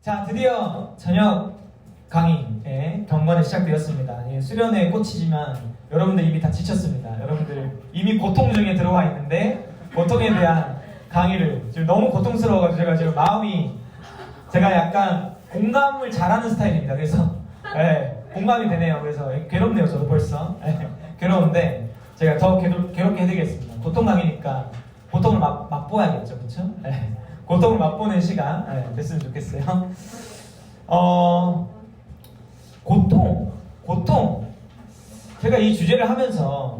자, 드디어 저녁 강의의 경과는 시작되었습니다. 예, 수련회에 꽂히지만 여러분들 이미 다 지쳤습니다. 여러분들 이미 고통 중에 들어와 있는데 고통에 대한 강의를 지금 너무 고통스러워가지고 제가 지금 마음이 제가 약간 공감을 잘하는 스타일입니다. 그래서 공감이 되네요. 그래서 괴롭네요. 저도 벌써 괴로운데 제가 더 괴롭게 해드리겠습니다. 고통 강의니까 고통을 맛보야겠죠, 그렇죠? 고통을 맛보는 시간 됐으면 좋겠어요. 고통. 제가 이 주제를 하면서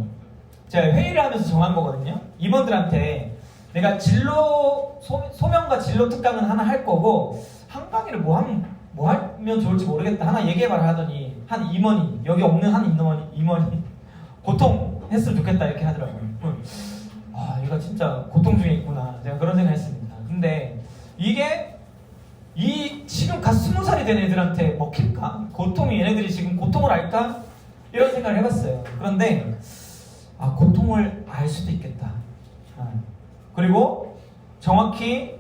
제가 회의를 하면서 정한 거거든요. 임원들한테 내가 진로 소명과 진로 특강은 하나 할 거고 한 강의를 뭐 하면 좋을지 모르겠다 하나 얘기해봐라 하더니 한 임원이 여기 없는 한 임원이 고통 했으면 좋겠다 이렇게 하더라고요. 아, 얘가 진짜 고통 중에 있구나. 제가 그런 생각했습니다. 근데 이게 지금 갓 20살이 된 애들한테 먹힐까? 고통이 얘네들이 지금 고통을 알까? 이런 생각을 해봤어요. 그런데 고통을 알 수도 있겠다. 그리고 정확히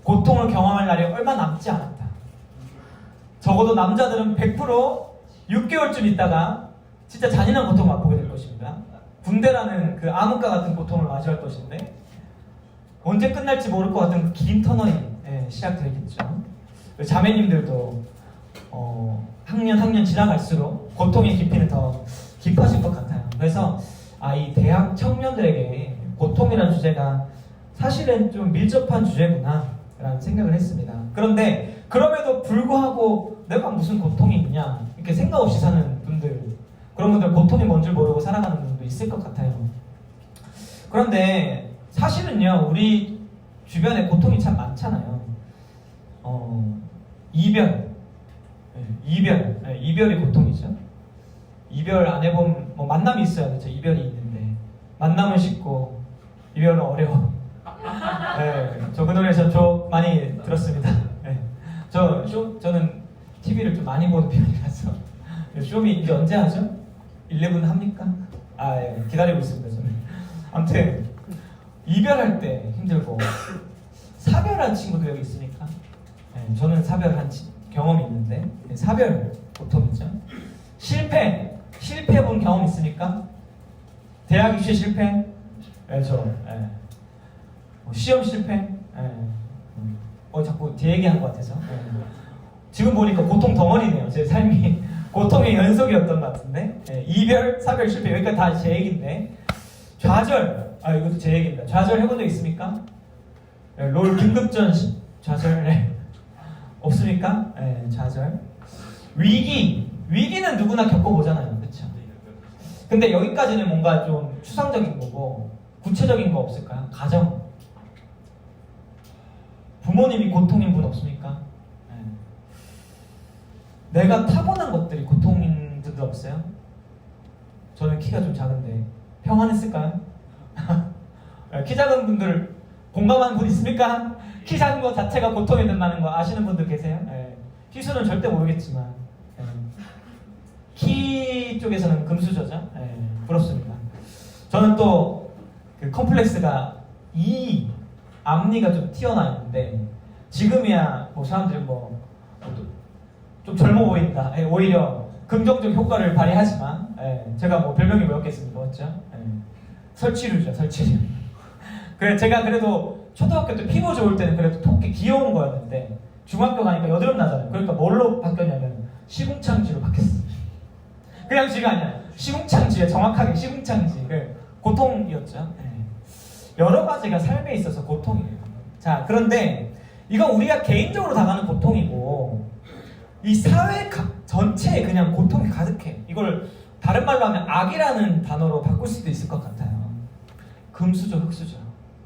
고통을 경험할 날이 얼마 남지 않았다. 적어도 남자들은 100% 6개월쯤 있다가 진짜 잔인한 고통을 맛보게 될 것입니다. 군대라는 그 암흑과 같은 고통을 마주할 것인데 언제 끝날지 모를 것 같은 그 긴 터널이 시작되겠죠. 자매님들도 학년 지나갈수록 고통의 깊이는 더 깊어질 것 같아요. 그래서 이 대학 청년들에게 고통이라는 주제가 사실은 좀 밀접한 주제구나 라는 생각을 했습니다. 그런데 그럼에도 불구하고 내가 무슨 고통이 있냐 이렇게 생각 없이 사는 분들, 그런 분들 고통이 뭔지 모르고 살아가는 분들도 있을 것 같아요. 그런데 사실은요, 우리 주변에 고통이 참 많잖아요. 이별이 고통이죠. 이별 안 해본 만남이 있어야 그렇죠. 이별이 있는데 만남은 쉽고 이별은 어려워. 저 그 노래 저 많이 들었습니다. 저는 TV를 좀 많이 보는 편이라서 쇼미 이제 언제 하죠? 11 합니까? 기다리고 있습니다. 저는. 아무튼 이별할 때 힘들고 사별한 친구도 여기 있으니까 저는 사별한 경험이 있는데 사별 고통이죠. 실패해본 경험 있으니까 대학 입시 실패, 시험 실패, 자꾸 제 얘기한 것 같아서 지금 보니까 고통 덩어리네요. 제 삶이 고통의 연속이었던 것 같은데 이별, 사별, 실패 여기까지 다 제 얘기인데 좌절, 이것도 제 얘기입니다. 좌절 해본 적 있습니까? 롤 긴급전 좌절 없습니까? 좌절. 위기는 누구나 겪어보잖아요, 그렇죠? 근데 여기까지는 뭔가 좀 추상적인 거고 구체적인 거 없을까요? 가정. 부모님이 고통인 분 없습니까? 내가 타고난 것들이 고통인 분들 없어요? 저는 키가 좀 작은데 평안했을까요? 키 작은 분들 공감하는 분 있습니까? 키 작은 거 자체가 고통이 된다는 거 아시는 분들 계세요? 키수는 절대 모르겠지만 키 쪽에서는 금수저죠? 부럽습니다. 저는 또 그 컴플렉스가 앞니가 좀 튀어나와 있는데 지금이야 사람들이 좀 젊어 보인다. 오히려 긍정적 효과를 발휘하지만 제가 별명이 뭐였겠습니까? 맞죠? 설치류죠, 설치류. 그래 제가 그래도 초등학교 때 피부 좋을 때는 그래도 토끼 귀여운 거였는데 중학교 가니까 여드름 나잖아요. 그러니까 뭘로 바뀌었냐면 시궁창지로 바뀌었어요. 그냥 지가 아니야. 시궁창지에 정확하게 시궁창지. 고통이었죠. 여러 가지가 삶에 있어서 고통이에요. 자, 그런데 이건 우리가 개인적으로 당하는 고통이고 이 사회 전체에 그냥 고통이 가득해. 이걸 다른 말로 하면 악이라는 단어로 바꿀 수도 있을 것 같아요. 금수저, 흑수저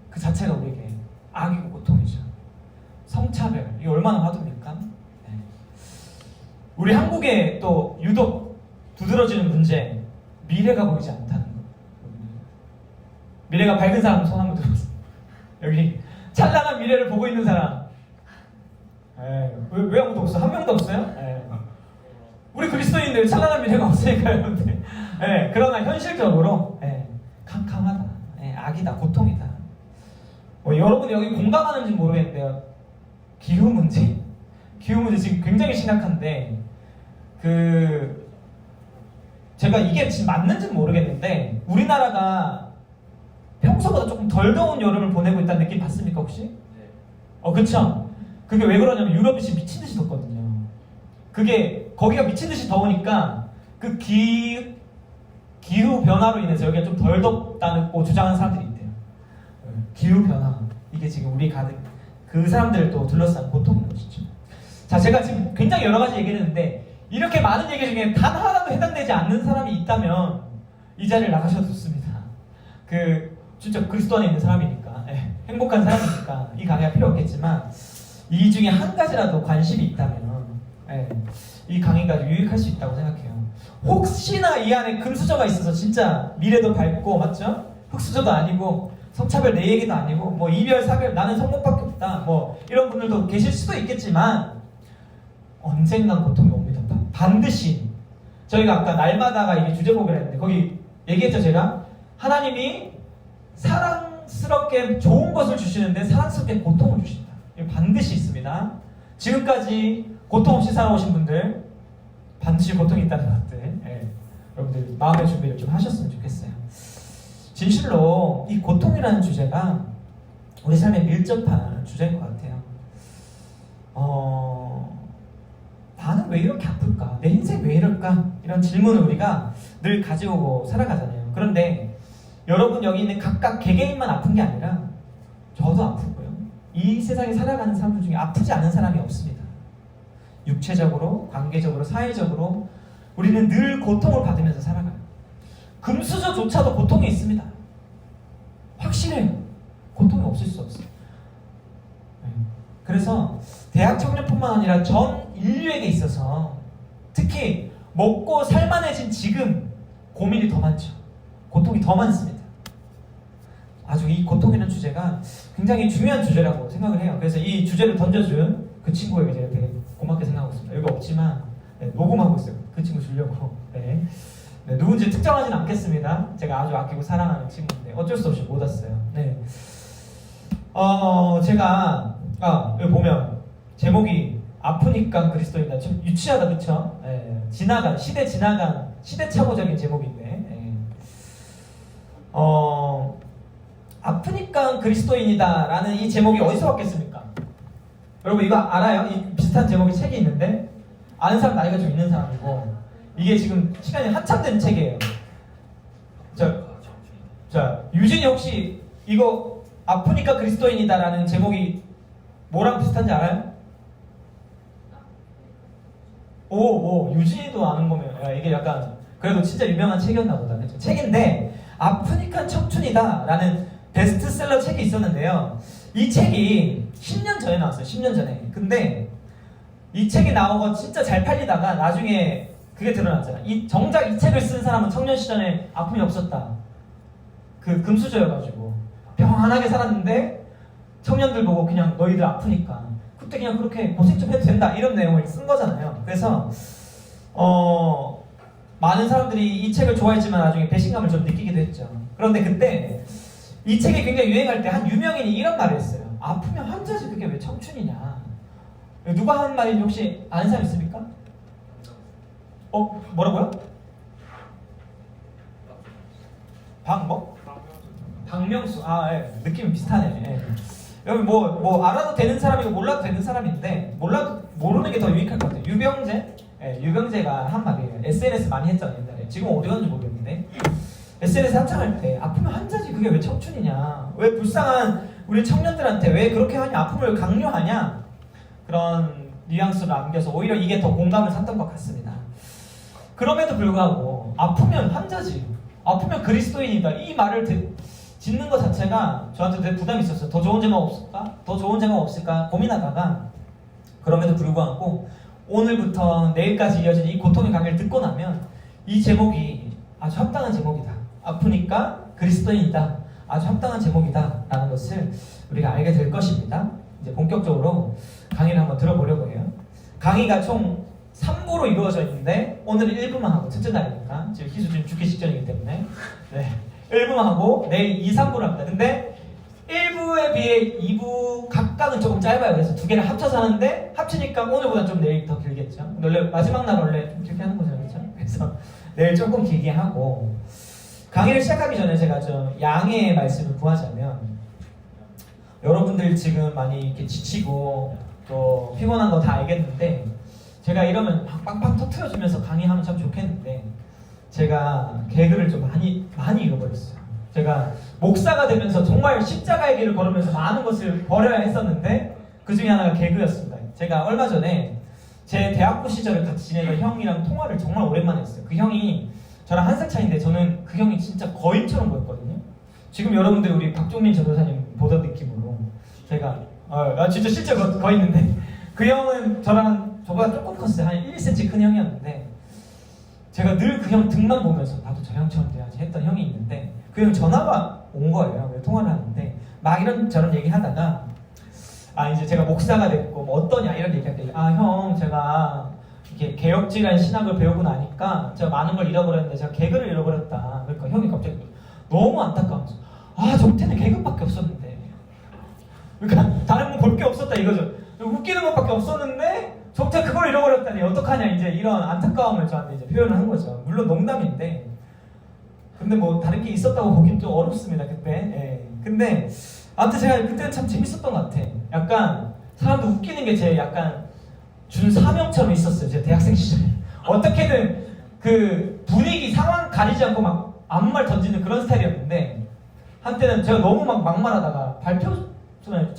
그 자체가 우리에게 악이고 고통이죠. 성차별, 이게 얼마나 화두입니까? 우리 한국에 또 유독 두드러지는 문제, 미래가 보이지 않다는 거. 미래가 밝은 사람 손 한번 들어보세요. 여기 찬란한 미래를 보고 있는 사람. 왜 아무도 없어? 한 명도 없어요? 우리 그리스도인들 찬란한 미래가 없으니까요. 그러나 현실적으로 캄캄하다, 악이다, 고통이다. 여러분이 여기 공감하는지 모르겠는데요. 기후 문제, 기후 문제 지금 굉장히 심각한데 제가 이게 지금 맞는지는 모르겠는데 우리나라가 평소보다 조금 덜 더운 여름을 보내고 있다는 느낌 받습니까 혹시? 그쵸? 그게 왜 그러냐면 유럽이 지금 미친듯이 덥거든요. 그게 거기가 미친듯이 더우니까 그 기후 변화로 인해서 여기가 좀 덜 덥다고 주장하는 사람들이 있대요. 기후 변화, 이게 지금 우리 가는 그 사람들을 또 둘러싼 고통인 것이죠. 자, 제가 지금 굉장히 여러 가지 얘기를 했는데 이렇게 많은 얘기 중에 단 하나도 해당되지 않는 사람이 있다면 이 자리를 나가셔도 좋습니다. 진짜 그리스도 안에 있는 사람이니까, 행복한 사람이니까 이 강의가 필요 없겠지만 이 중에 한 가지라도 관심이 있다면 이 강의가 유익할 수 있다고 생각해요. 혹시나 이 안에 금수저가 있어서 진짜 미래도 밝고, 맞죠? 흑수저도 아니고 성차별 내 얘기도 아니고 뭐 이별 사별 나는 성공밖에 없다 뭐 이런 분들도 계실 수도 있겠지만 언젠간 고통이 옵니다. 반드시. 저희가 아까 날마다가 이게 주제곡을 했는데 거기 얘기했죠. 제가 하나님이 사랑스럽게 좋은 것을 주시는데 사랑스럽게 고통을 주신다. 이거 반드시 있습니다. 지금까지 고통 없이 살아오신 분들 반드시 고통이 있다는 것들, 여러분들 마음의 준비를 좀 하셨으면 좋겠어요. 진실로 이 고통이라는 주제가 우리 삶에 밀접한 주제인 것 같아요. 나는 왜 이렇게 아플까? 내 인생 왜 이럴까? 이런 질문을 우리가 늘 가지고 살아가잖아요. 그런데 여러분 여기 있는 각각 개개인만 아픈 게 아니라 저도 아프고요. 이 세상에 살아가는 사람들 중에 아프지 않은 사람이 없습니다. 육체적으로, 관계적으로, 사회적으로 우리는 늘 고통을 받으면서 살아가요. 금수저조차도 고통이 있습니다. 확실해요. 고통이 없을 수 없어요. 그래서 대학 청년뿐만 아니라 전 인류에게 있어서 특히 먹고 살만해진 지금 고민이 더 많죠. 고통이 더 많습니다. 아주 이 고통이라는 주제가 굉장히 중요한 주제라고 생각을 해요. 그래서 이 주제를 던져준 그 친구에게 제가 되게 고맙게 생각하고 있습니다. 여기 없지만 녹음하고 있어요. 그 친구 주려고. 누군지 특정하진 않겠습니다. 제가 아주 아끼고 사랑하는 친구인데 어쩔 수 없이 못 왔어요. 제가 여기 보면 제목이 아프니까 그리스도인다. 좀 유치하다, 그쵸? 지나간 시대착오적인 제목인데 아프니까 그리스도인이다라는 이 제목이 어디서 왔겠습니까? 여러분 이거 알아요? 이 비슷한 제목의 책이 있는데 아는 사람 나이가 좀 있는 사람이고 이게 지금 시간이 한참 된 책이에요. 자, 유진이 혹시 이거 아프니까 그리스도인이다라는 제목이 뭐랑 비슷한지 알아요? 오, 유진이도 아는 거면 이게 약간 그래도 진짜 유명한 책이었나 보다. 그렇죠? 책인데 아프니까 청춘이다라는 베스트셀러 책이 있었는데요. 이 책이 10년 전에 나왔어요. 10년 전에. 근데 이 책이 나오고 진짜 잘 팔리다가 나중에 그게 드러났잖아. 정작 이 책을 쓴 사람은 청년 시절에 아픔이 없었다. 금수저여가지고 평안하게 살았는데 청년들 보고 그냥 너희들 아프니까 그때 그냥 그렇게 고생 좀 해도 된다 이런 내용을 쓴 거잖아요. 그래서 많은 사람들이 이 책을 좋아했지만 나중에 배신감을 좀 느끼기도 했죠. 그런데 그때 이 책이 굉장히 유행할 때 한 유명인이 이런 말을 했어요. 아프면 환자지 그게 왜 청춘이냐. 누가 하는 말인지 혹시 아는 사람 있습니까? 뭐라고요? 박명수. 느낌이 비슷하네. 여기 뭐 알아도 되는 사람이고 몰라도 되는 사람인데 모르는 게 더 유익할 것 같아요. 유병재가 한 말이에요. SNS 많이 했잖아요 옛날에. 지금 어디 갔는지 모르겠는데 SNS 한창 할 때 아프면 환자지 그게 왜 청춘이냐, 왜 불쌍한 우리 청년들한테 왜 그렇게 하냐, 아픔을 강요하냐, 그런 뉘앙스를 남겨서 오히려 이게 더 공감을 샀던 것 같습니다. 그럼에도 불구하고 아프면 환자지, 아프면 그리스도인이다 이 말을 짓는 것 자체가 저한테 되게 부담이 있었어요. 더 좋은 제목 없을까 고민하다가 그럼에도 불구하고 오늘부터 내일까지 이어진 이 고통의 강의를 듣고 나면 이 제목이 아주 합당한 제목이다. 아프니까 그리스도인이다. 아주 합당한 제목이다 라는 것을 우리가 알게 될 것입니다. 이제 본격적으로 강의를 한번 들어보려고 해요. 강의가 총 3부로 이루어져 있는데 오늘은 1부만 하고 첫째 날이니까 지금 희수 지금 죽기 직전이기 때문에 1부만 하고 내일 2, 3부를 합니다. 근데 1부 1부에 비해 2부 각각은 조금 짧아요. 그래서 두 개를 합쳐서 하는데 합치니까 오늘보다 좀 내일 더 길겠죠. 원래 마지막 날 원래 좀 길게 하는 거잖아요, 그렇죠? 그래서 내일 조금 길게 하고 강의를 시작하기 전에 제가 좀 양해의 말씀을 구하자면 여러분들 지금 많이 이렇게 지치고 또 피곤한 거 다 알겠는데 제가 이러면 막 빵빵 터트려주면서 강의하면 참 좋겠는데 제가 개그를 좀 많이 잃어버렸어요. 제가 목사가 되면서 정말 십자가의 길을 걸으면서 많은 것을 버려야 했었는데 그 중에 하나가 개그였습니다. 제가 얼마 전에 제 대학부 시절을 같이 지내던 형이랑 통화를 정말 오랜만에 했어요. 그 형이 저랑 한 살 차이인데 저는 그 형이 진짜 거인처럼 보였거든요. 지금 여러분들 우리 박종민 전도사님 보던 느낌으로 제가 진짜 실제 거인인데 그 형은 저보다 조금 컸어요. 한 1cm 큰 형이었는데 제가 늘 그 형 등만 보면서 나도 저 형처럼 돼야지 했던 형이 있는데 그 형 전화가 온 거예요. 통화를 하는데 막 이런저런 얘기하다가 이제 제가 목사가 됐고 뭐 어떠냐 이런 얘기하길래 형 제가 이렇게 개혁질한 신학을 배우고 나니까 제가 많은 걸 잃어버렸는데 제가 개그를 잃어버렸다. 그러니까 형이 갑자기 너무 안타까워서 정태는 개그밖에 없었는데 그러니까 다른 건 볼 게 없었다 이거죠. 웃기는 것밖에 없었는데 정태 그걸 잃어버렸다니 어떡하냐 이제 이런 안타까움을 저한테 이제 표현을 한 거죠. 물론 농담인데 근데 뭐 다른 게 있었다고 보긴 좀 어렵습니다 그때. 근데 아무튼 제가 그때는 참 재밌었던 것 같아. 약간 사람도 웃기는 게 제 약간 준 사명처럼 있었어요. 제 대학생 시절에 어떻게든 그 분위기 상황 가리지 않고 막 아무 말 던지는 그런 스타일이었는데 한때는 제가 너무 막 막말하다가 발표 전에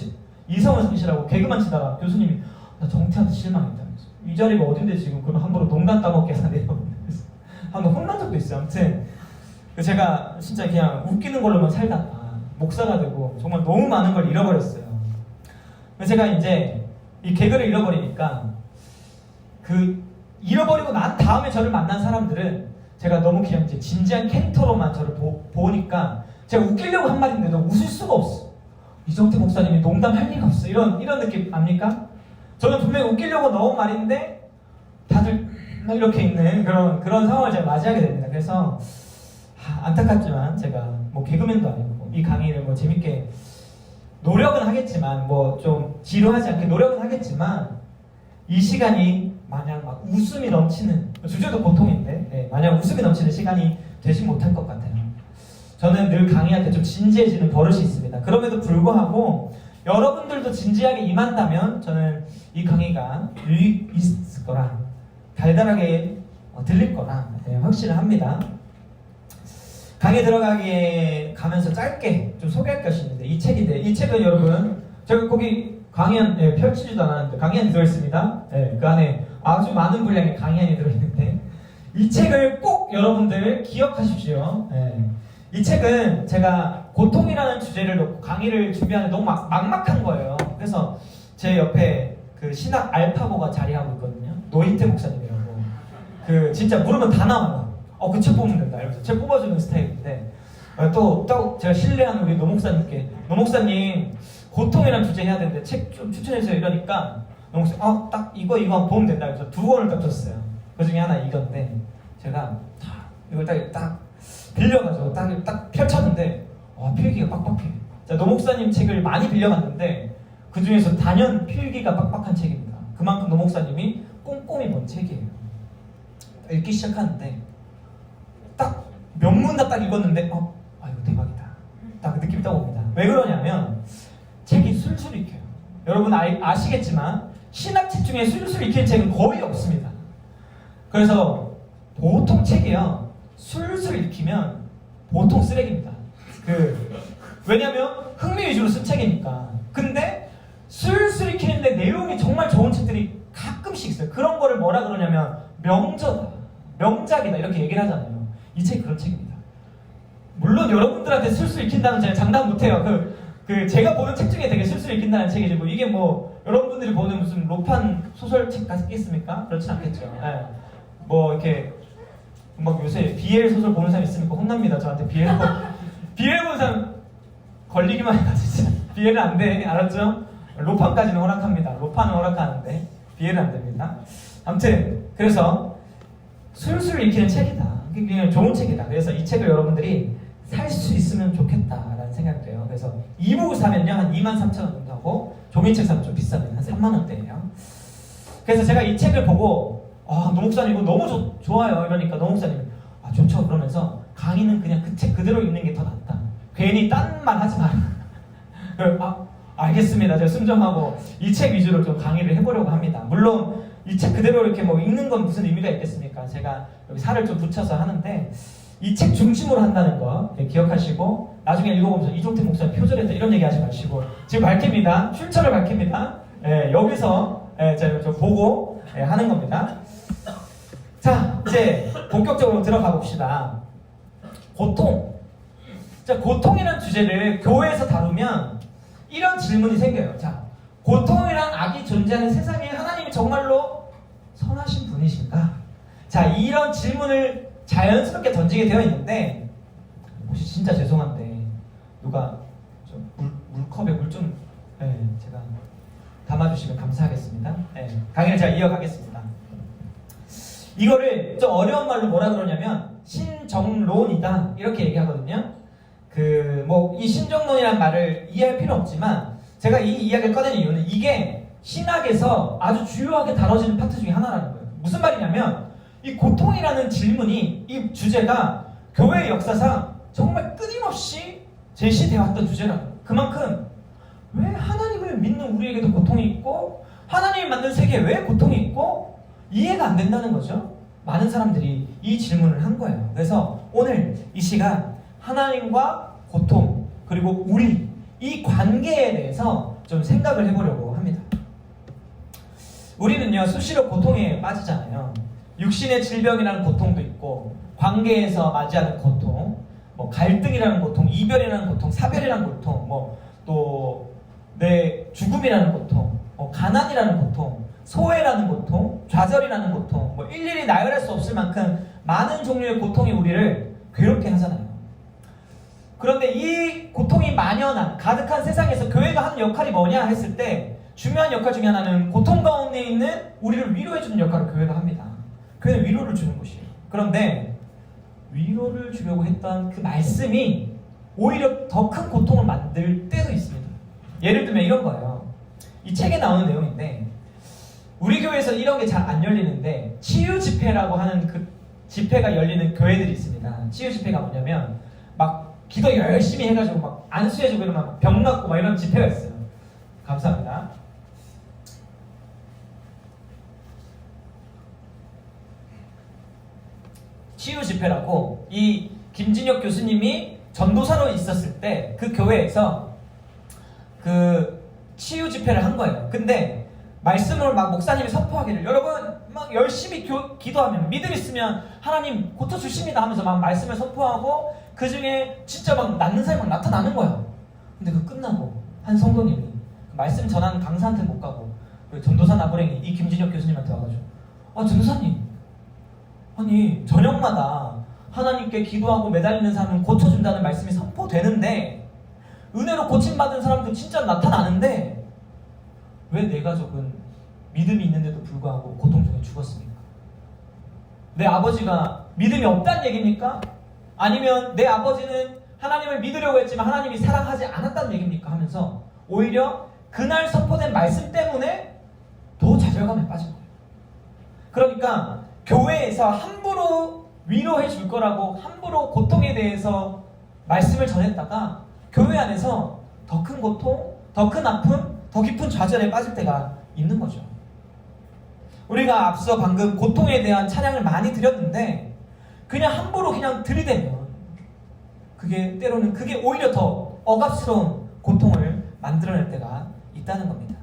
이성을 상실하고 개그만 치다가 교수님이 나 정태한테 실망했다. 이 자리가 어딘데 지금 그럼 함부로 농담 따먹게 해서 내려오는데 한번 혼난 적도 있어요. 아무튼 제가 진짜 그냥 웃기는 걸로만 살다가 목사가 되고 정말 너무 많은 걸 잃어버렸어요. 제가 이제 이 개그를 잃어버리니까 그 잃어버리고 난 다음에 저를 만난 사람들은 제가 너무 그냥 이제 진지한 캐릭터로만 저를 보니까 제가 웃기려고 한 말인데도 웃을 수가 없어. 이정태 목사님이 농담할 리가 없어. 이런 느낌 압니까? 저는 분명히 웃기려고 넣은 말인데 다들 이렇게 있는 그런 상황을 제가 맞이하게 됩니다. 그래서 안타깝지만 제가 뭐 개그맨도 아니고 이 강의를 뭐 재밌게 노력은 하겠지만 뭐 좀 지루하지 않게 노력은 하겠지만 이 시간이 마냥 막 웃음이 넘치는 주제도 보통인데 마냥 웃음이 넘치는 시간이 되지 못할 것 같아요. 저는 늘 강의할 때 좀 진지해지는 버릇이 있습니다. 그럼에도 불구하고 여러분들도 진지하게 임한다면 저는 이 강의가 유익 있을 거라 달달하게 들릴 거라 확신을 합니다. 강의 들어가기에 가면서 짧게 좀 소개할 것이 있는데 이 책인데 이 책은 여러분 제가 거기 강의안 펼치지도 않았는데 강의안이 들어있습니다. 그 안에 아주 많은 분량의 강의안이 들어있는데 이 책을 꼭 여러분들 기억하십시오. 이 책은 제가 고통이라는 주제를 놓고 강의를 준비하는데 너무 막막한 거예요. 그래서 제 옆에 그 신학 알파고가 자리하고 있거든요. 노희태 목사님이라고. 그 진짜 물으면 다 나와요. 그 책 뽑으면 된다 이러면서 책 뽑아주는 스타일인데 또 제가 신뢰하는 우리 노 목사님께 노 목사님 고통이라는 주제 해야 되는데 책 좀 추천해주세요 이러니까 노 목사님 딱 이거 한번 보면 된다 그래서 2권을 딱 줬어요. 그 중에 하나 이건데 제가 이걸 딱 빌려가지고 딱 펼쳤는데 필기가 빡빡해. 노 목사님 책을 많이 빌려갔는데 그 중에서 단연 필기가 빡빡한 책입니다. 그만큼 노 목사님이 꼼꼼히 본 책이에요. 읽기 시작하는데 딱 몇 문 다 딱 읽었는데 이거 대박이다. 딱 그 느낌이 딱 옵니다. 왜 그러냐면 책이 술술 읽혀요. 여러분 아시겠지만 신학책 중에 술술 읽히는 책은 거의 없습니다. 그래서 보통 책이요 술술 읽히면 보통 쓰레기입니다. 왜냐면 흥미 위주로 쓴 책이니까. 근데 술술 읽히는데 내용이 정말 좋은 책들이 가끔씩 있어요. 그런 거를 뭐라 그러냐면 명작이다 이렇게 얘기를 하잖아요. 이 책이 그런 책입니다. 물론 여러분들한테 술술 읽힌다는 제가 장담 못해요. 제가 보는 책 중에 되게 술술 읽힌다는 책이지 뭐 이게 뭐 여러분들이 보는 무슨 로판 소설책 같겠습니까? 그렇진 않겠죠. 뭐 이렇게 막 요새 BL 소설 보는 사람 있으니까 혼납니다. 저한테 BL 보는 사람 걸리기만 해가지고 BL은 안 돼. 알았죠? 로판까지는 허락합니다. 로판은 허락하는데 BL은 안 됩니다. 아무튼 그래서 술술 읽히는 책이다. 그냥 좋은 책이다. 그래서 이 책을 여러분들이 살 수 있으면 좋겠다라는 생각이 돼요. 그래서 이북을 사면요 한 23,000원 정도 하고 종이책 사면 좀 비싸면 한 3만 원대예요. 그래서 제가 이 책을 보고 노 목사님 이거 너무 좋아요 이러니까 노 목사님이 좋죠 그러면서 강의는 그냥 그 책 그대로 읽는 게 더 낫다. 괜히 딴 말 하지 마라. 알겠습니다. 제가 순정하고 이 책 위주로 좀 강의를 해보려고 합니다. 물론 이 책 그대로 이렇게 뭐 읽는 건 무슨 의미가 있겠습니까? 제가 여기 살을 좀 붙여서 하는데 이 책 중심으로 한다는 거 기억하시고 나중에 읽어보면서 이종택 목사님 표절했다 이런 얘기 하지 마시고 지금 밝힙니다. 출처를 밝힙니다. 여기서 제가 좀 보고 하는 겁니다. 자, 이제 본격적으로 들어가 봅시다. 고통. 자, 고통이라는 주제를 교회에서 다루면 이런 질문이 생겨요. 자, 고통이란 악이 존재하는 세상에 하나님이 정말로 선하신 분이신가? 자, 이런 질문을 자연스럽게 던지게 되어 있는데 혹시 진짜 죄송한데 누가 좀 물컵에 물 좀 제가 담아주시면 감사하겠습니다. 강의를 제가 이어가겠습니다. 이거를 좀 어려운 말로 뭐라 그러냐면 신정론이다 이렇게 얘기하거든요. 이 신정론이라는 말을 이해할 필요 없지만 제가 이 이야기를 꺼낸 이유는 이게 신학에서 아주 주요하게 다뤄지는 파트 중에 하나라는 거예요. 무슨 말이냐면 이 고통이라는 질문이 이 주제가 교회의 역사상 정말 끊임없이 제시되어 왔던 주제라는 거예요. 그만큼 왜 하나님을 믿는 우리에게도 고통이 있고 하나님이 만든 세계에 왜 고통이 있고 이해가 안 된다는 거죠. 많은 사람들이 이 질문을 한 거예요. 그래서 오늘 이 시간 하나님과 고통 그리고 우리 이 관계에 대해서 좀 생각을 해보려고 합니다. 우리는요 수시로 고통에 빠지잖아요. 육신의 질병이라는 고통도 있고 관계에서 맞이하는 고통, 갈등이라는 고통, 이별이라는 고통, 사별이라는 고통, 또 내 죽음이라는 고통, 가난이라는 고통, 소외라는 고통, 좌절이라는 고통, 일일이 나열할 수 없을 만큼 많은 종류의 고통이 우리를 괴롭게 하잖아요. 그런데 이 고통이 만연한 가득한 세상에서 교회가 하는 역할이 뭐냐 했을 때 중요한 역할 중에 하나는 고통 가운데 있는 우리를 위로해주는 역할을 교회가 합니다. 교회는 위로를 주는 곳이에요. 그런데 위로를 주려고 했던 그 말씀이 오히려 더 큰 고통을 만들 때도 있습니다. 예를 들면 이런 거예요. 이 책에 나오는 내용인데 우리 교회에서 이런 게 잘 안 열리는데 치유 집회라고 하는 그 집회가 열리는 교회들이 있습니다. 치유 집회가 뭐냐면 막 기도 열심히 해가지고 막 안수해주고 이러면 막 병 낫고 막 이런 집회가 있어요. 감사합니다. 치유 집회라고 이 김진혁 교수님이 전도사로 있었을 때 그 교회에서 그 치유 집회를 한 거예요. 근데 말씀을 막 목사님이 선포하기를 여러분 막 열심히 기도하면 믿음 있으면 하나님 고쳐주십니다 하면서 막 말씀을 선포하고 그 중에 진짜 막 낫는 사람이 막 나타나는 거야. 근데 그 끝나고 한 성도님이 말씀 전하는 강사한테 못 가고 전도사 나부랭이 이 김진혁 교수님한테 와가지고 전도사님 아니 저녁마다 하나님께 기도하고 매달리는 사람은 고쳐준다는 말씀이 선포되는데 은혜로 고침받은 사람도 진짜 나타나는데 왜 내 가족은 믿음이 있는데도 불구하고 고통 중에 죽었습니까? 내 아버지가 믿음이 없다는 얘기입니까? 아니면 내 아버지는 하나님을 믿으려고 했지만 하나님이 사랑하지 않았다는 얘기입니까? 하면서 오히려 그날 선포된 말씀 때문에 더 좌절감에 빠진 거예요. 그러니까 교회에서 함부로 위로해 줄 거라고 함부로 고통에 대해서 말씀을 전했다가 교회 안에서 더 큰 고통, 더 큰 아픔, 더 깊은 좌절에 빠질 때가 있는 거죠. 우리가 앞서 방금 고통에 대한 찬양을 많이 드렸는데 그냥 함부로 그냥 들이대면 그게 때로는 그게 오히려 더 억압스러운 고통을 만들어낼 때가 있다는 겁니다.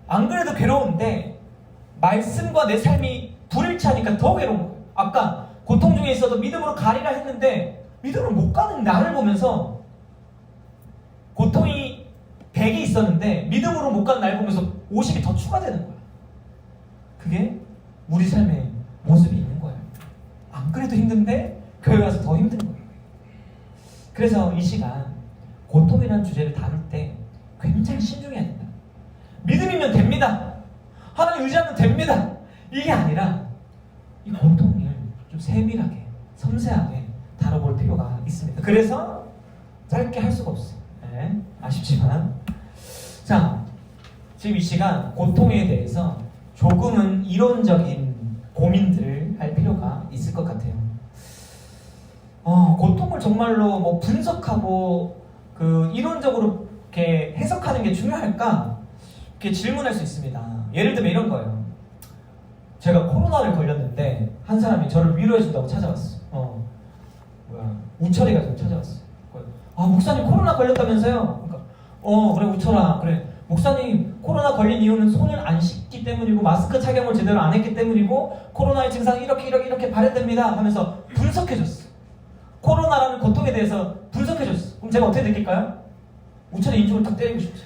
안 그래도 괴로운데 말씀과 내 삶이 불일치하니까 더 괴로운 거예요. 아까 고통 중에 있어도 믿음으로 가리라 했는데 믿음으로 못 가는 나를 보면서 고통이 100이 있었는데 믿음으로 못 가는 나를 보면서 50이 더 추가되는 거야. 그게 우리 삶의 모습이 있는 거예요. 안 그래도 힘든데 교회 와서 더 힘든 거예요. 그래서 이 시간 고통이라는 주제를 다룰 때 굉장히 신중해야 된다. 믿음이면 됩니다. 하나님 의지하면 됩니다. 이게 아니라 이 고통을 좀 세밀하게 섬세하게 다뤄볼 필요가 있습니다. 그래서 짧게 할 수가 없어요. 네, 아쉽지만. 자, 지금 이 시간 고통에 대해서 조금은 이론적인 고민들을 할 필요가 있을 것 같아요. 고통을 정말로 뭐 분석하고 그 이론적으로 이렇게 해석하는 게 중요할까? 이렇게 질문할 수 있습니다. 예를 들면 이런 거예요. 제가 코로나를 걸렸는데 한 사람이 저를 위로해준다고 찾아왔어. 우철이가 좀 찾아왔어. 목사님 코로나 걸렸다면서요? 그러니까 그래 우철아, 그래 목사님 코로나 걸린 이유는 손을 안 씻기 때문이고 마스크 착용을 제대로 안 했기 때문이고 코로나의 증상이 이렇게 발현됩니다 하면서 분석해줬어. 코로나라는 고통에 대해서 분석해줬어. 그럼 제가 어떻게 느낄까요? 우철의 인중을 딱 때리고 싶죠.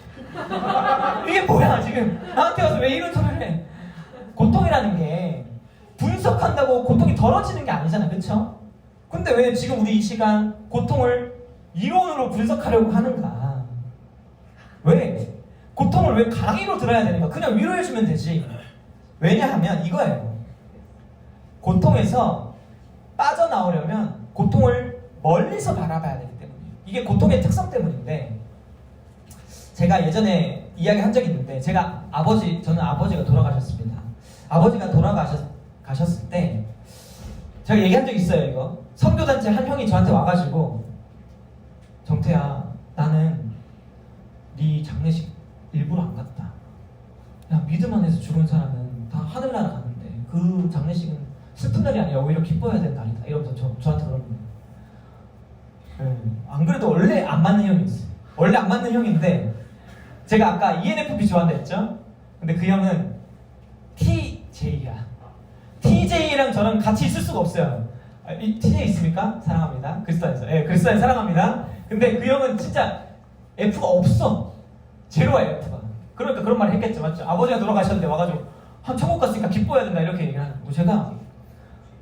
이게 뭐야 지금 나한테 와서 왜 이런 소리를 해? 고통이라는 게 분석한다고 고통이 덜어지는 게 아니잖아, 그쵸? 근데 왜 지금 우리 이 시간 고통을 이론으로 분석하려고 하는가? 왜? 고통을 왜 강의로 들어야 되는가? 그냥 위로해주면 되지. 왜냐하면 이거예요. 고통에서 빠져나오려면 고통을 멀리서 바라봐야 되기 때문이에요. 이게 고통의 특성 때문인데, 제가 예전에 이야기한 적이 있는데, 저는 아버지가 돌아가셨습니다. 아버지가 돌아가셨을 때 제가 얘기한 적이 있어요. 이거 선교단체 한 형이 저한테 와가지고, 정태야, 나는 네 장례식 일부러 안 갔다. 야, 믿음 안에서 죽은 사람은 다 하늘나라 가는데 그 장례식은 슬픈 날이 아니라 오히려 기뻐해야 되는 날이다. 이러면서 저한테 그러는 거예요. 안 그래도 원래 안 맞는 형이 있어요. 원래 안 맞는 형인데, 제가 아까 ENFP 좋아한다 했죠? 근데 그 형은 TJ야. TJ랑 저랑 같이 있을 수가 없어요. TJ 있습니까? 사랑합니다. 그리스도 안에서. 그리스도 안에서 사랑합니다. 근데 그 형은 진짜 F가 없어. 제로야, F가. 그러니까 그런 말 했겠죠, 맞죠? 아버지가 돌아가셨는데 와가지고 천국 갔으니까 기뻐해야 된다 이렇게 얘기를 하는 거고,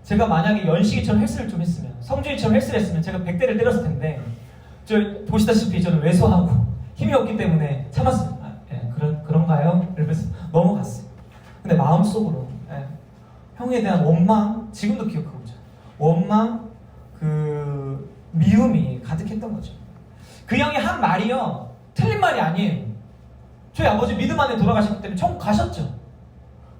제가 만약에 연식이처럼 헬스를 좀 했으면, 성준이처럼 헬스를 했으면 제가 100대를 때렸을 텐데, 보시다시피 저는 왜소하고 힘이 없기 때문에 참았습니다. 그런가요? 이러면서 넘어갔어요. 근데 마음속으로 형에 대한 원망, 지금도 기억하고 있죠. 원망, 미움이 가득했던 거죠. 그 형이 한 말이요, 틀린 말이 아니에요. 저희 아버지 믿음 안에 돌아가셨기 때문에 천국 가셨죠.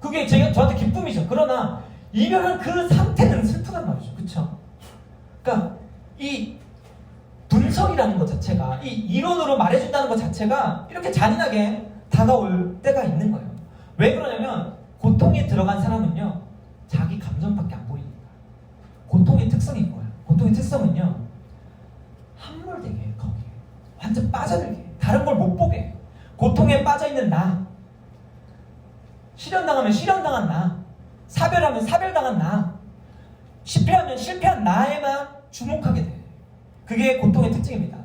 그게 저한테 기쁨이죠. 그러나 이별한 그 상태는 슬프단 말이죠. 그쵸? 그러니까 이 분석이라는 것 자체가, 이 이론으로 말해준다는 것 자체가 이렇게 잔인하게 다가올 때가 있는 거예요. 왜 그러냐면 고통에 들어간 사람은요, 자기 감정밖에 안 보이니까. 고통의 특성이 뭐예요? 고통의 특성은요, 함몰되게 해요. 거기에 완전 빠져들게 해요. 다른 걸 못 보게 해요. 고통에 빠져있는 나, 실현당하면 실현당한 나, 사별하면 사별당한 나, 실패하면 실패한 나에만 주목하게 돼요. 그게 고통의 특징입니다.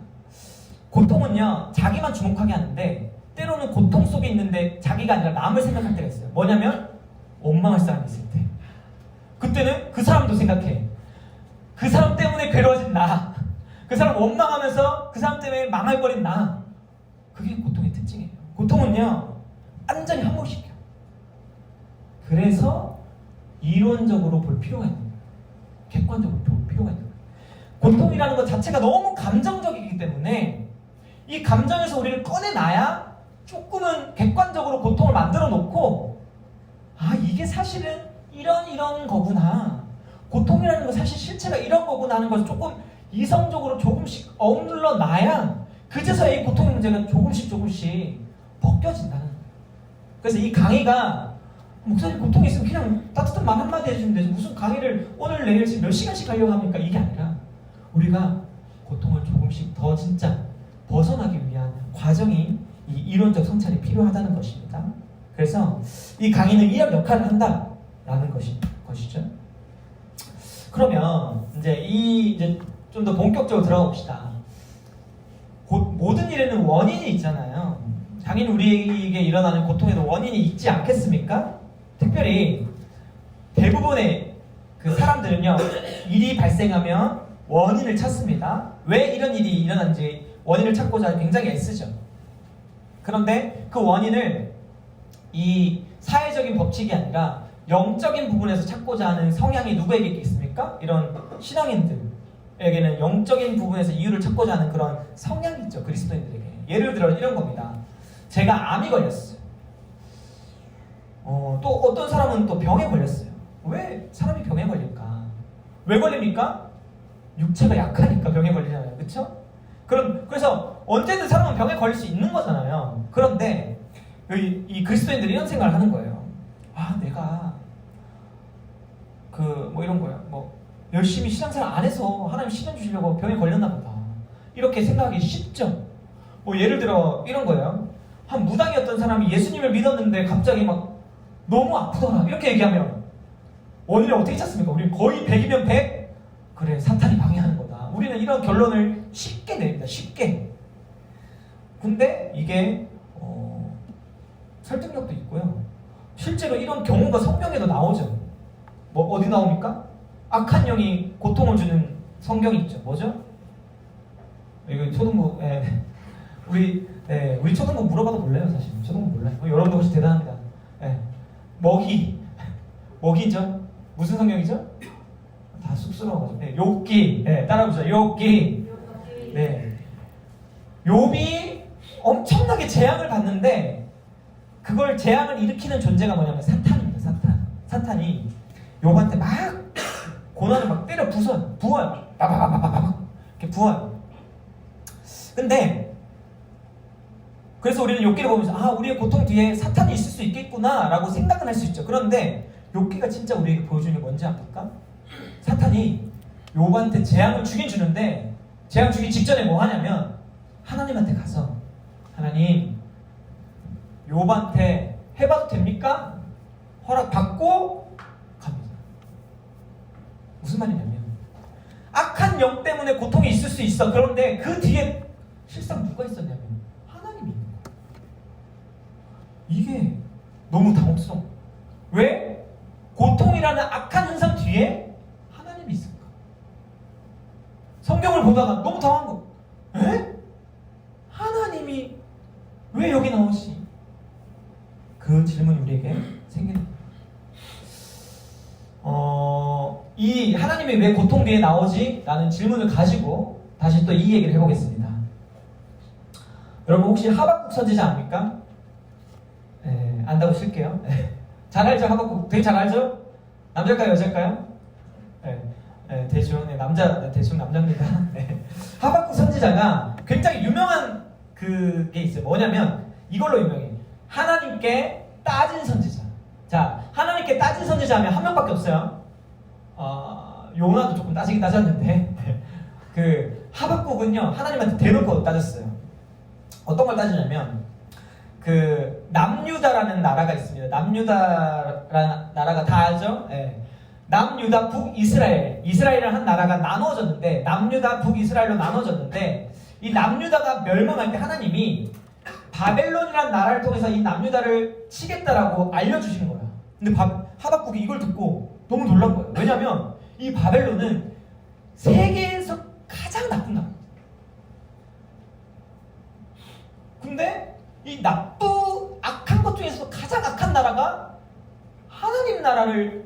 고통은요, 자기만 주목하게 하는데, 때로는 고통 속에 있는데 자기가 아니라 남을 생각할 때가 있어요. 뭐냐면 원망할 사람이 있을 때, 그때는 그 사람도 생각해. 그 사람 때문에 괴로워진 나, 그 사람 원망하면서 그 사람 때문에 망할버린 나. 그게 고통의 특징이에요. 고통은요, 완전히 함몰시켜. 그래서 이론적으로 볼 필요가 있는 거예요. 객관적으로 볼 필요가 있는 거예요. 고통이라는 것 자체가 너무 감정적이기 때문에 이 감정에서 우리를 꺼내놔야 조금은 객관적으로 고통을 만들어 놓고, 이게 사실은 이런 거구나, 고통이라는 건 사실 실체가 이런 거구나 하는 것을 조금 이성적으로 조금씩 억눌러 놔야 그제서야 이 고통의 문제가 조금씩 벗겨진다는 거예요. 그래서 이 강의가, 목사님 고통이 있으면 그냥 따뜻한 말 한마디 해주면 되지, 무슨 강의를 오늘 내일 지금 몇 시간씩 하려고 합니까? 이게 아니라 우리가 고통을 조금씩 더 진짜 벗어나기 위한 과정이, 이 이론적 성찰이 필요하다는 것입니다. 그래서 이 강의는 이런 역할을 한다라는 것이죠. 그러면 이제 좀 더 본격적으로 들어가 봅시다. 모든 일에는 원인이 있잖아요. 당연히 우리에게 일어나는 고통에도 원인이 있지 않겠습니까? 특별히 대부분의 그 사람들은요, 일이 발생하면 원인을 찾습니다. 왜 이런 일이 일어난지 원인을 찾고자 굉장히 애쓰죠. 그런데 그 원인을 이 사회적인 법칙이 아니라 영적인 부분에서 찾고자 하는 성향이 누구에게 있습니까? 이런 신앙인들에게 그리스도인들에게는 영적인 부분에서 이유를 찾고자 하는 그런 성향이 있죠. 그리스도인들에게. 예를 들어 이런 겁니다. 제가 암이 걸렸어요. 또 어떤 사람은 또 병에 걸렸어요. 왜 사람이 병에 걸릴까? 왜 걸립니까? 육체가 약하니까 병에 걸리잖아요. 그렇죠? 그래서 언제든 사람은 병에 걸릴 수 있는 거잖아요. 그런데 이 그리스도인들이 이런 생각을 하는 거예요. 아, 내가 뭐 이런 거야. 뭐 열심히 신앙생활 안 해서 하나님 시련 주시려고 병에 걸렸나 보다. 이렇게 생각하기 쉽죠. 뭐 예를 들어 이런 거예요. 한 무당이었던 사람이 예수님을 믿었는데 갑자기 막 너무 아프더라. 이렇게 얘기하면 원인을 어떻게 찾습니까? 우리는 거의 100이면 100? 그래, 사탄이 방해하는 거다. 우리는 이런 결론을 쉽게 내립니다. 쉽게. 근데 이게 설득력도 있고요. 실제로 이런 경우가 성경에도 나오죠. 뭐 어디 나옵니까? 악한 영이 고통을 주는 성경이 있죠. 뭐죠? 이거 초등부, 우리 초등부 물어봐도 몰라요, 사실. 초등부 몰라요. 여러분도 훨씬 대단합니다. 먹이죠? 무슨 성경이죠? 다 쑥스러워가지고. 욥기. 따라해보자. 욥기. 네. 욥이 엄청나게 재앙을 받는데 그걸 재앙을 일으키는 존재가 뭐냐면 사탄입니다. 사탄이 욥한테 막 고난을 막 때려 부어요. 빠바바바바바 이렇게 부어요. 근데 그래서 우리는 욥기를 보면서 우리의 고통 뒤에 사탄이 있을 수 있겠구나 라고 생각은 할 수 있죠. 그런데 욥기가 진짜 우리에게 보여주는 게 뭔지 압니까? 사탄이 욥한테 재앙을 주긴 주는데 재앙 주기 직전에 뭐 하냐면 하나님한테 가서 하나님 욥한테 해봐도 됩니까? 허락받고 갑니다. 무슨 말이냐면 악한 영 때문에 고통이 있을 수 있어. 그런데 그 뒤에 실상 누가 있었냐면 하나님이 있는 거예요. 이게 너무 당혹스러워. 왜? 고통이라는 악한 현상 뒤에 하나님이 있을까? 성경을 보다가 너무 당황한 거. 하나님이 왜 여기 나오시? 그 질문이 우리에게 생기는 거예요. 이 하나님이 왜 고통 뒤에 나오지? 라는 질문을 가지고 다시 또 이 얘기를 해보겠습니다. 여러분 혹시 하박국 선지자 압니까? 안다고 칠게요. 잘 알죠? 하박국 되게 잘 알죠? 남자일까요? 여자일까요? 대충 대충 남자입니다. 하박국 선지자가 굉장히 유명한 그게 있어요. 뭐냐면 이걸로 유명해. 하나님께 따진 선지자. 자, 하나님께 따진 선지자 하면 한 명밖에 없어요. 요나도 조금 따지긴 따졌는데 그 하박국은요 하나님한테 대놓고 따졌어요. 어떤 걸 따지냐면 그 남유다라는 나라가 있습니다. 남유다라는 나라가 다 알죠? 남유다 북이스라엘. 이스라엘이라는 한 나라가 나눠졌는데 남유다 북이스라엘로 나눠졌는데 이 남유다가 멸망할 때 하나님이 바벨론이라는 나라를 통해서 이 남유다를 치겠다라고 알려주시는 거야. 근데 하박국이 이걸 듣고 너무 놀란 거예요. 왜냐면 이 바벨론은 세계에서 가장 나쁜 나라. 근데 이 악한 것 중에서도 가장 악한 나라가 하나님 나라를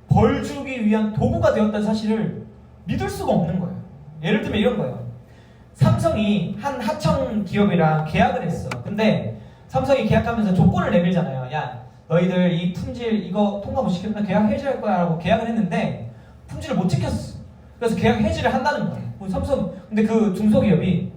벌 주기 위한 도구가 되었다는 사실을 믿을 수가 없는 거예요. 예를 들면 이런 거예요. 삼성이 한 하청 기업이랑 계약을 했어. 근데 삼성이 계약하면서 조건을 내밀잖아요. 야, 너희들 이 품질 이거 통과 못 시키면 계약 해지할 거야 라고 계약을 했는데 품질을 못 지켰어. 그래서 계약 해지를 한다는 거예요. 근데 그 중소기업이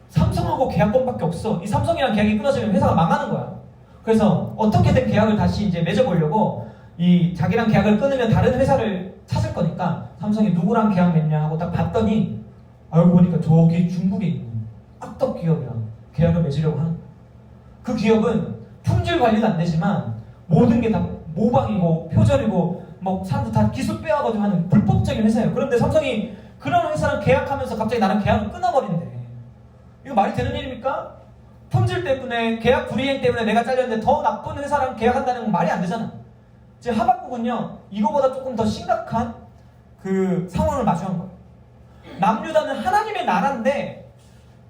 삼성하고 계약권밖에 없어. 이 삼성이랑 계약이 끊어지면 회사가 망하는 거야. 그래서 어떻게든 계약을 다시 이제 맺어보려고 이 자기랑 계약을 끊으면 다른 회사를 찾을 거니까 삼성이 누구랑 계약 맺냐 하고 딱 봤더니 알고 보니까 저기 중국에 있는 악덕 기업이랑 계약을 맺으려고 하는 거야. 그 기업은 품질 관리도 안 되지만 모든 게 다 모방이고 표절이고 뭐 사람들 다 기술 빼와가지고 하는 불법적인 회사예요. 그런데 삼성이 그런 회사랑 계약하면서 갑자기 나랑 계약을 끊어버린대. 이거 말이 되는 일입니까? 품질 때문에 계약 불이행 때문에 내가 잘렸는데 더 나쁜 회사랑 계약한다는 건 말이 안 되잖아. 지금 하박국은요 이거보다 조금 더 심각한 그 상황을 마주한 거예요. 남유다는 하나님의 나라인데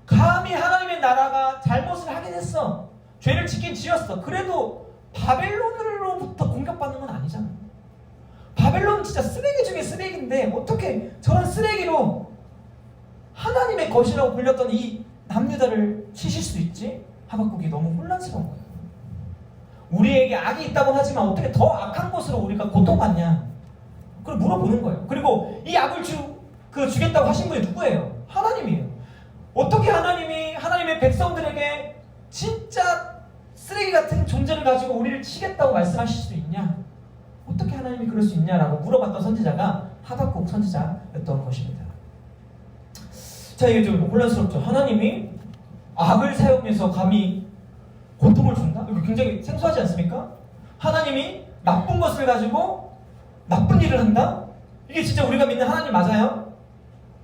감히 하나님의 나라가 잘못을 하긴 했어. 죄를 짓긴 지었어. 그래도 바벨론으로부터 공격받는 건 아니잖아. 바벨론은 진짜 쓰레기 중에 쓰레기인데 쓰레기인데 어떻게 저런 쓰레기로 하나님의 것이라고 불렸던 이 남유다를 치실 수 있지? 하박국이 너무 혼란스러운 거예요. 우리에게 악이 있다고 하지만 어떻게 더 악한 것으로 우리가 고통받냐? 그걸 물어보는 거예요. 그리고 이 악을 주겠다고 하신 분이 누구예요? 하나님이에요. 어떻게 하나님이 하나님의 백성들에게 진짜 쓰레기 같은 존재를 가지고 우리를 치겠다고 말씀하실 수 있냐? 어떻게 하나님이 그럴 수 있냐라고 물어봤던 선지자가 하박국 선지자였던 것입니다. 자, 이게 좀 혼란스럽죠. 하나님이 악을 사용해서 감히 고통을 준다? 이거 굉장히 생소하지 않습니까? 하나님이 나쁜 것을 가지고 나쁜 일을 한다? 이게 진짜 우리가 믿는 하나님 맞아요?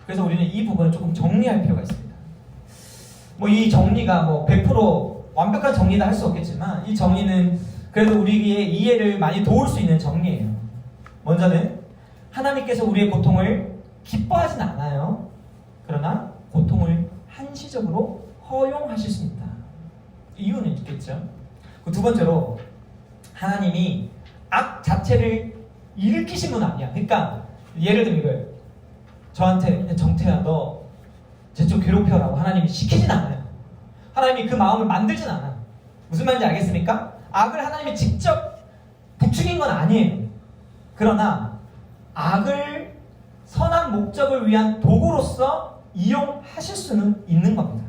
그래서 우리는 이 부분을 조금 정리할 필요가 있습니다. 뭐 이 정리가 뭐 100% 완벽한 정리다 할 수 없겠지만 이 정리는 그래도 우리의 이해를 많이 도울 수 있는 정리예요. 먼저는 하나님께서 우리의 고통을 기뻐하진 않아요. 그러나 고통을 한시적으로 허용하실 수 있다. 이유는 있겠죠. 두 번째로 하나님이 악 자체를 일으키신 분 아니야. 그러니까 예를 들면 이거예요. 저한테 정태야 너 쟤 좀 괴롭혀라고 하나님이 시키진 않아요. 하나님이 그 마음을 만들진 않아. 무슨 말인지 알겠습니까? 악을 하나님이 직접 부추긴 건 아니에요. 그러나 악을 선한 목적을 위한 도구로서 이용하실 수는 있는 겁니다.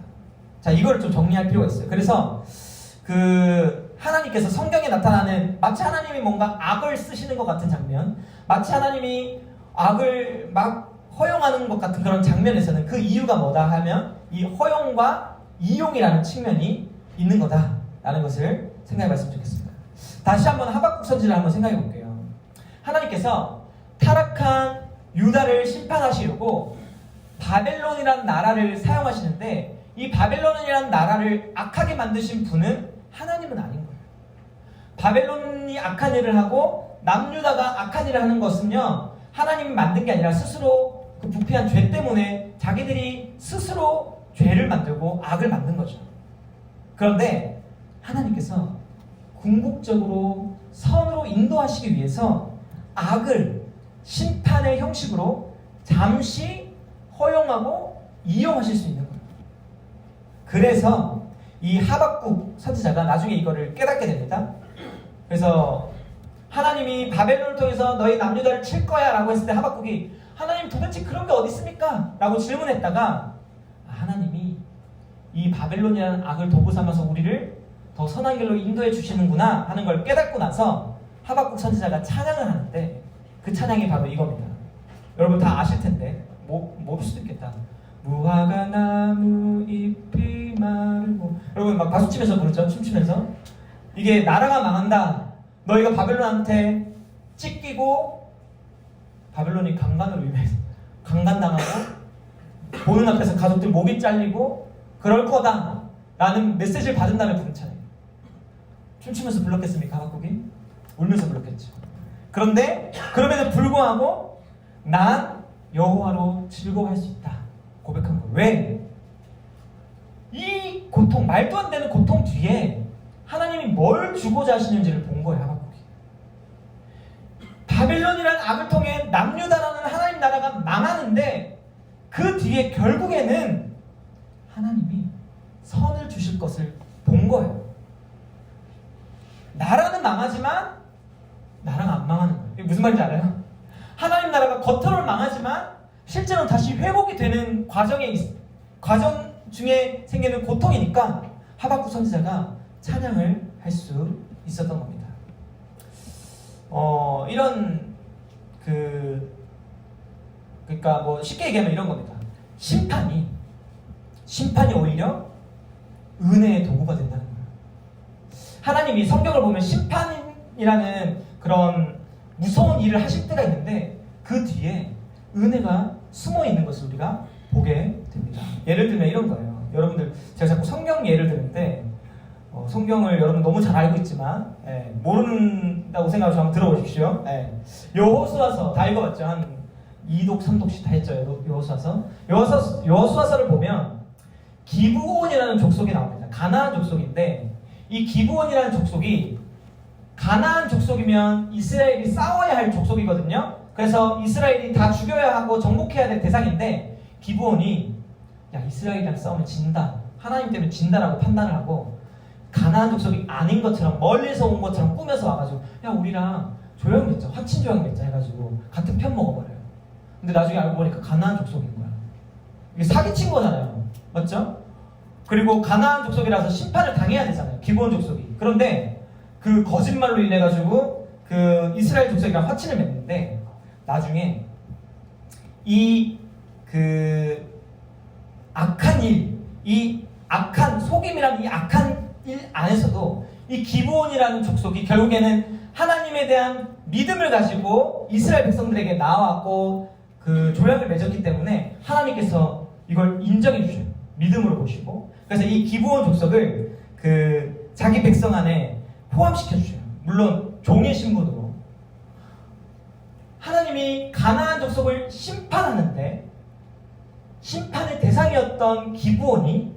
자, 이걸 좀 정리할 필요가 있어요. 그래서 하나님께서 성경에 나타나는 마치 하나님이 뭔가 악을 쓰시는 것 같은 장면, 마치 하나님이 악을 막 허용하는 것 같은 그런 장면에서는 그 이유가 뭐다 하면 이 허용과 이용이라는 측면이 있는 거다라는 것을 생각해 봤으면 좋겠습니다. 다시 한번 하박국 선지를 한번 생각해 볼게요. 하나님께서 타락한 유다를 심판하시려고 바벨론이라는 나라를 사용하시는데 이 바벨론이라는 나라를 악하게 만드신 분은 하나님은 아닌 거예요. 바벨론이 악한 일을 하고 남유다가 악한 일을 하는 것은요, 하나님이 만든 게 아니라 스스로 그 부패한 죄 때문에 자기들이 스스로 죄를 만들고 악을 만든 거죠. 그런데 하나님께서 궁극적으로 선으로 인도하시기 위해서 악을 심판의 형식으로 잠시 허용하고 이용하실 수 있는 거예요. 그래서 이 하박국 선지자가 나중에 이거를 깨닫게 됩니다. 그래서 하나님이 바벨론을 통해서 너희 남유다를 칠 거야 라고 했을 때 하박국이 하나님 도대체 그런 게 어디 있습니까? 라고 질문했다가 하나님이 이 바벨론이라는 악을 도구 삼아서 우리를 더 선한 길로 인도해 주시는구나 하는 걸 깨닫고 나서 하박국 선지자가 찬양을 하는데 그 찬양이 바로 이겁니다. 여러분 다 아실 텐데 모를 수도 있겠다. 무화과 나무 잎이 마르고, 여러분 막 박수치면서 부르죠. 춤추면서. 이게 나라가 망한다. 너희가 바벨론한테 찢기고 바벨론이 강간으로 유명해서 강간당하고 보는 앞에서 가족들 목이 잘리고 그럴 거다 라는 메시지를 받은 다음에 부른 찬양. 춤추면서 불렀겠습니까? 하박국이? 울면서 불렀겠죠. 그런데 그럼에도 불구하고 난 여호와로 즐거워할 수 있다 고백한 거예요. 왜? 이 고통, 말도 안 되는 고통 뒤에 하나님이 뭘 주고자 하시는지를 본 거예요. 하박국이. 바벨론이라는 악을 통해 남유다라는 하나님 나라가 망하는데 그 뒤에 결국에는 하나님이 선을 주실 것을 본 거예요. 나라는 망하지만 나라가 안 망하는 거예요. 이게 무슨 말인지 알아요? 하나님 나라가 겉으로는 망하지만 실제로는 다시 회복이 되는 과정 중에 생기는 고통이니까 하박국 선지자가 찬양을 할 수 있었던 겁니다. 이런 그러니까 뭐 쉽게 얘기하면 이런 겁니다. 심판이 오히려 은혜의 도구가 된다는 거예요. 하나님이 성경을 보면 심판이라는 그런 무서운 일을 하실 때가 있는데 그 뒤에 은혜가 숨어 있는 것을 우리가 보게 됩니다. 예를 들면 이런 거예요. 여러분들 제가 자꾸 성경 예를 드는데 성경을 여러분 너무 잘 알고 있지만 모른다고 생각하셔서 한번 들어보십시오. 여호수아서 다 읽어봤죠? 한 2독 3독씩 다 했죠. 여호수아서를 보면 기브온이라는 족속이 나옵니다. 가나안 족속인데 이 기브온이라는 족속이 가나안 족속이면 이스라엘이 싸워야 할 족속이거든요. 그래서 이스라엘이 다 죽여야 하고 정복해야 될 대상인데 기브온이 야 이스라엘이랑 싸우면 진다, 하나님 때문에 진다라고 판단을 하고 가나안 족속이 아닌 것처럼 멀리서 온 것처럼 꾸며서 와가지고 야 우리랑 조약 맺자, 화친 조약 맺자 해가지고 같은 편 먹어버려요. 근데 나중에 알고 보니까 가나안 족속인 거야. 이게 사기친 거잖아요, 맞죠? 그리고 가나안 족속이라서 심판을 당해야 되잖아요, 기브온 족속이. 그런데 그 거짓말로 인해 가지고 그 이스라엘 족속이랑 화친을 맺는데 나중에 이 그 악한 일, 이 악한 속임이라는 이 악한 일 안에서도 이 기브온이라는 족속이 결국에는 하나님에 대한 믿음을 가지고 이스라엘 백성들에게 나와왔고 그 조약을 맺었기 때문에 하나님께서 이걸 인정해 주셔요. 믿음으로 보시고. 그래서 이 기브온 족속을 그 자기 백성 안에 포함시켜 주셔요. 물론 종의 신분으로. 하나님이 가나안 족속을 심판하는데 심판의 대상이었던 기브온이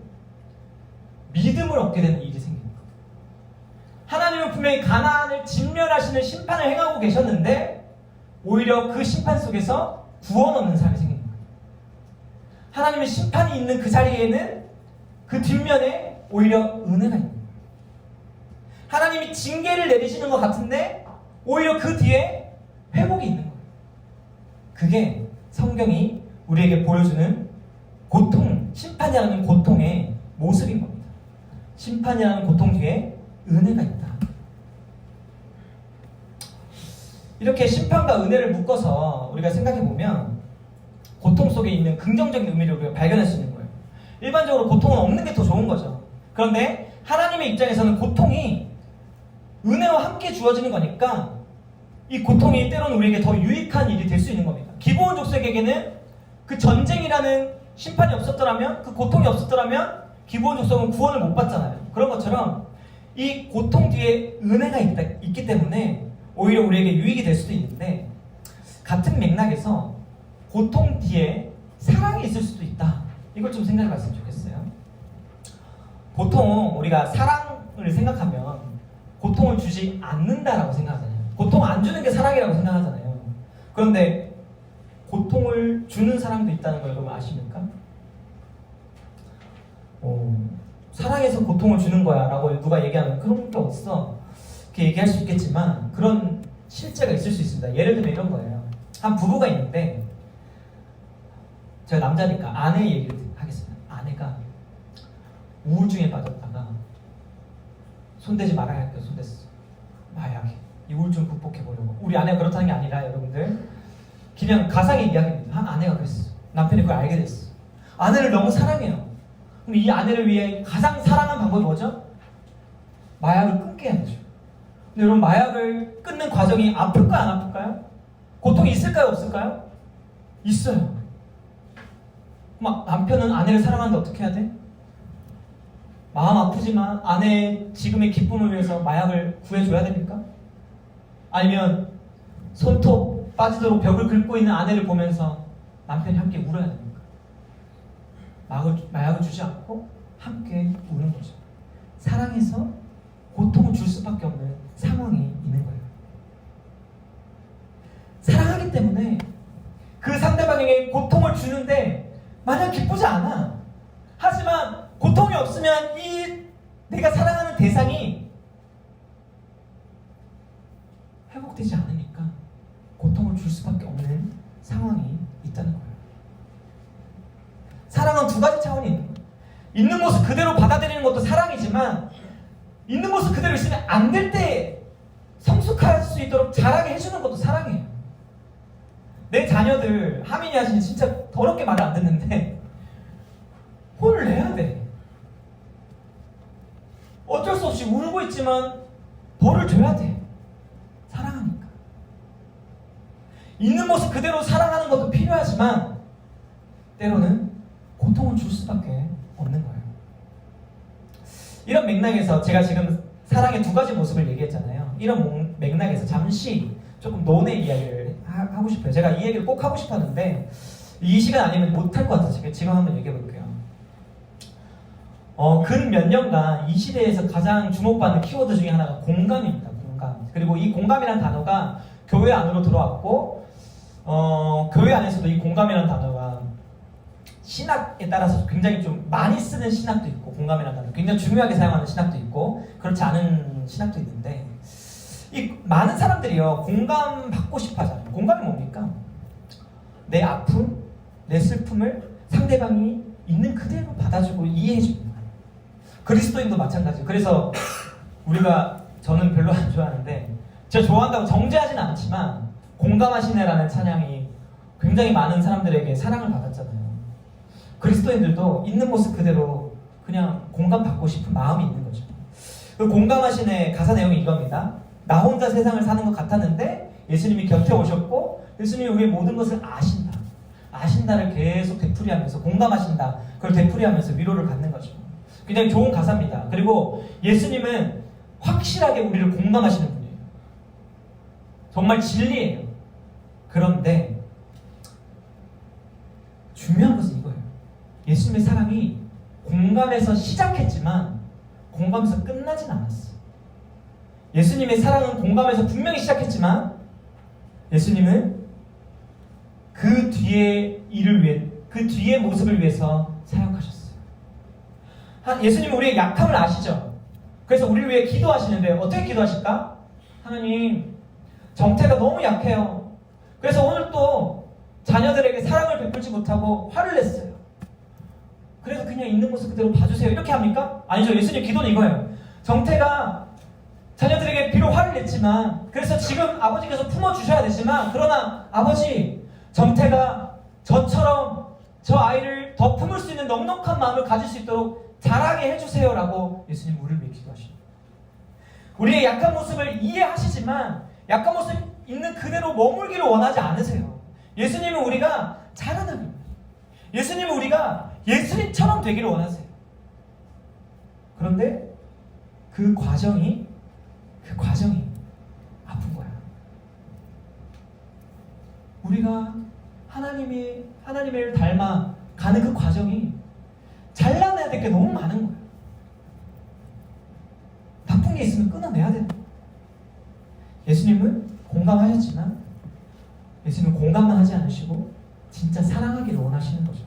믿음을 얻게 되는 일이 생깁니다. 하나님은 분명히 가나안을 진멸하시는 심판을 행하고 계셨는데 오히려 그 심판 속에서 구원 얻는 사람이 생깁니다. 하나님의 심판이 있는 그 자리에는 그 뒷면에 오히려 은혜가 있는 거예요. 하나님이 징계를 내리시는 것 같은데 오히려 그 뒤에 회복이 있는 거예요. 그게 성경이 우리에게 보여주는 고통, 심판이라는 고통의 모습인 겁니다. 심판이라는 고통 뒤에 은혜가 있다. 이렇게 심판과 은혜를 묶어서 우리가 생각해보면 고통 속에 있는 긍정적인 의미를 우리가 발견할 수 있는 거예요. 일반적으로 고통은 없는 게 더 좋은 거죠. 그런데 하나님의 입장에서는 고통이 은혜와 함께 주어지는 거니까 이 고통이 때로는 우리에게 더 유익한 일이 될 수 있는 겁니다. 기브온 족속에게는 그 전쟁이라는 심판이 없었더라면, 그 고통이 없었더라면 기브온 족속은 구원을 못 받잖아요. 그런 것처럼 이 고통 뒤에 은혜가 있기 때문에 오히려 우리에게 유익이 될 수도 있는데 같은 맥락에서 고통 뒤에 사랑이 있을 수도 있다. 이걸 좀 생각해 봤으면 좋겠어요. 보통 우리가 사랑을 생각하면 고통을 주지 않는다라고 생각하잖아요. 고통 안 주는 게 사랑이라고 생각하잖아요. 그런데 고통을 주는 사랑도 있다는 걸 여러분 아십니까? 사랑해서 고통을 주는 거야 라고 누가 얘기하면 그런 게 어딨어, 이렇게 얘기할 수 있겠지만 그런 실제가 있을 수 있습니다. 예를 들면 이런 거예요. 한 부부가 있는데 제가 남자니까 아내 얘기를 하겠습니다. 아내가 우울증에 빠졌다가 손대지 말아야 할 때 손댔어. 마약에 이 우울증 극복해보려고. 우리 아내가 그렇다는 게 아니라 여러분들 그냥 가상의 이야기입니다. 한 아내가 그랬어. 남편이 그걸 알게 됐어. 아내를 너무 사랑해요. 그럼 이 아내를 위해 가장 사랑한 방법이 뭐죠? 마약을 끊게 해야 되죠. 근데 여러분 마약을 끊는 과정이 아플까요? 안 아플까요? 고통이 있을까요? 없을까요? 있어요. 막 남편은 아내를 사랑하는데 어떻게 해야 돼? 마음 아프지만 아내의 지금의 기쁨을 위해서 마약을 구해줘야 됩니까? 아니면 손톱 빠지도록 벽을 긁고 있는 아내를 보면서 남편이 함께 울어야 됩니까? 마약을 주지 않고 함께 우는 거죠. 사랑해서 고통을 줄 수밖에 없는 상황이 있는 거예요. 사랑하기 때문에 그 상대방에게 고통을 주는데 마냥 기쁘지 않아. 하지만 고통이 없으면 이 내가 사랑하는 대상이 회복되지 않으니까 고통을 줄 수밖에 없는 상황이 있다는 거예요. 사랑은 두 가지 차원이 있는 거예요. 있는 모습 그대로 받아들이는 것도 사랑이지만 있는 모습 그대로 있으면 안 될 때 성숙할 수 있도록 자라게 해주는 것도 사랑이에요. 내 자녀들, 하민이 아저씨 진짜 더럽게 말을 안 듣는데 혼을 내야 돼. 어쩔 수 없이 울고 있지만 벌을 줘야 돼. 사랑하니까. 있는 모습 그대로 사랑하는 것도 필요하지만 때로는 고통을 줄 수밖에 없는 거예요. 이런 맥락에서 제가 지금 사랑의 두 가지 모습을 얘기했잖아요. 이런 맥락에서 잠시 조금 논의 이야기를 하고 싶어요. 제가 이 얘기를 꼭 하고 싶었는데 이 시간 아니면 못할 것 같아서 제가 지금 한번 얘기해 볼게요. 근 몇 년간 이 시대에서 가장 주목받는 키워드 중에 하나가 공감입니다. 공감. 그리고 이 공감이라는 단어가 교회 안으로 들어왔고 교회 안에서도 이 공감이라는 단어가 신학에 따라서 굉장히 좀 많이 쓰는 신학도 있고, 공감이라는 단어 굉장히 중요하게 사용하는 신학도 있고, 그렇지 않은 신학도 있는데, 이 많은 사람들이요 공감받고 싶어 하잖아요. 공감이 뭡니까? 내 아픔, 내 슬픔을 상대방이 있는 그대로 받아주고 이해해주는 거예요. 그리스도인도 마찬가지예요. 그래서 저는 별로 안 좋아하는데, 제가 좋아한다고 정죄하지는 않지만 공감하시네라는 찬양이 굉장히 많은 사람들에게 사랑을 받았잖아요. 그리스도인들도 있는 모습 그대로 그냥 공감받고 싶은 마음이 있는 거죠. 그 공감하시네 가사 내용이 이겁니다. 나 혼자 세상을 사는 것 같았는데 예수님이 곁에 오셨고, 예수님이 우리의 모든 것을 아신다. 아신다를 계속 되풀이하면서, 공감하신다, 그걸 되풀이하면서 위로를 받는 거죠. 굉장히 좋은 가사입니다. 그리고 예수님은 확실하게 우리를 공감하시는 분이에요. 정말 진리예요. 그런데 중요한 것은 이거예요. 예수님의 사랑이 공감에서 시작했지만 공감에서 끝나진 않았어요. 예수님의 사랑은 공감에서 분명히 시작했지만 예수님은 그 뒤에 일을 위해, 그 뒤의 모습을 위해서 사역하셨어요. 예수님은 우리의 약함을 아시죠? 그래서 우리를 위해 기도하시는데 어떻게 기도하실까? 하나님, 정태가 너무 약해요. 그래서 오늘 또 자녀들에게 사랑을 베풀지 못하고 화를 냈어요. 그래서 그냥 있는 모습 그대로 봐주세요. 이렇게 합니까? 아니죠. 예수님 기도는 이거예요. 정태가 자녀들에게 비록 화를 냈지만, 그래서 지금 아버지께서 품어주셔야 되지만, 그러나 아버지, 정태가 저처럼 저 아이를 더 품을 수 있는 넉넉한 마음을 가질 수 있도록 자라게 해주세요 라고 예수님 우리를 위해 기도하십니다. 우리의 약한 모습을 이해하시지만 약한 모습 있는 그대로 머물기를 원하지 않으세요. 예수님은 우리가 자라나길, 예수님은 우리가 예수님처럼 되기를 원하세요. 그런데 그 과정이 아픈 거야. 우리가 하나님을 닮아 가는 그 과정이 잘라내야 될 게 너무 많은 거야. 나쁜 게 있으면 끊어내야 되는 거야. 예수님은 공감하셨지만 예수님은 공감만 하지 않으시고 진짜 사랑하기를 원하시는 거죠.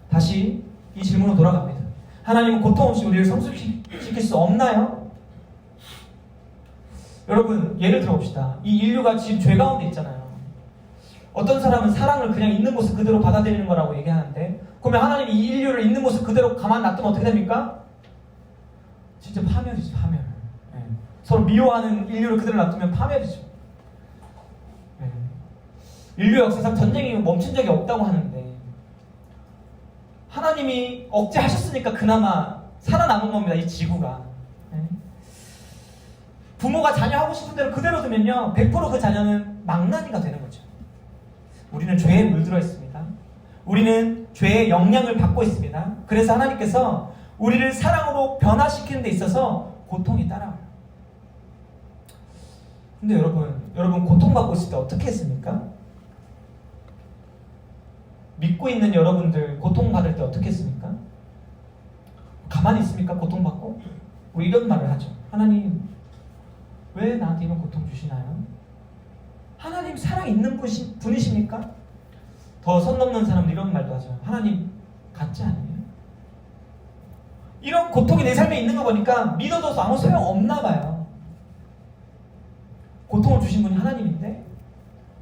다시 이 질문으로 돌아갑니다. 하나님은 고통 없이 우리를 성숙시킬 수 없나요? 여러분, 예를 들어봅시다. 이 인류가 지금 죄 가운데 있잖아요. 어떤 사람은 사랑을 그냥 있는 모습 그대로 받아들이는 거라고 얘기하는데, 그러면 하나님이 이 인류를 있는 모습 그대로 가만 놔두면 어떻게 됩니까? 진짜 파멸이죠, 파멸. 네. 서로 미워하는 인류를 그대로 놔두면 파멸이죠. 네. 인류 역사상 전쟁이 멈춘 적이 없다고 하는데, 하나님이 억제하셨으니까 그나마 살아남은 겁니다, 이 지구가. 네. 부모가 자녀 하고 싶은 대로 그대로 두면요, 100% 그 자녀는 망나니가 되는 거죠. 우리는 죄에 물들어 있습니다. 우리는 죄의 영향을 받고 있습니다. 그래서 하나님께서 우리를 사랑으로 변화시키는 데 있어서 고통이 따라와요. 근데 여러분 고통받고 있을 때 어떻게 했습니까? 믿고 있는 여러분들 고통받을 때 어떻게 했습니까? 가만히 있습니까? 고통받고? 우리 이런 말을 하죠. 하나님, 왜 나한테 이런 고통 주시나요? 하나님 사랑 있는 분이십니까? 더 선 넘는 사람들 이런 말도 하죠. 하나님 가짜 아니에요? 이런 고통이 내 삶에 있는 거 보니까 믿어도 아무 소용 없나 봐요. 고통을 주신 분이 하나님인데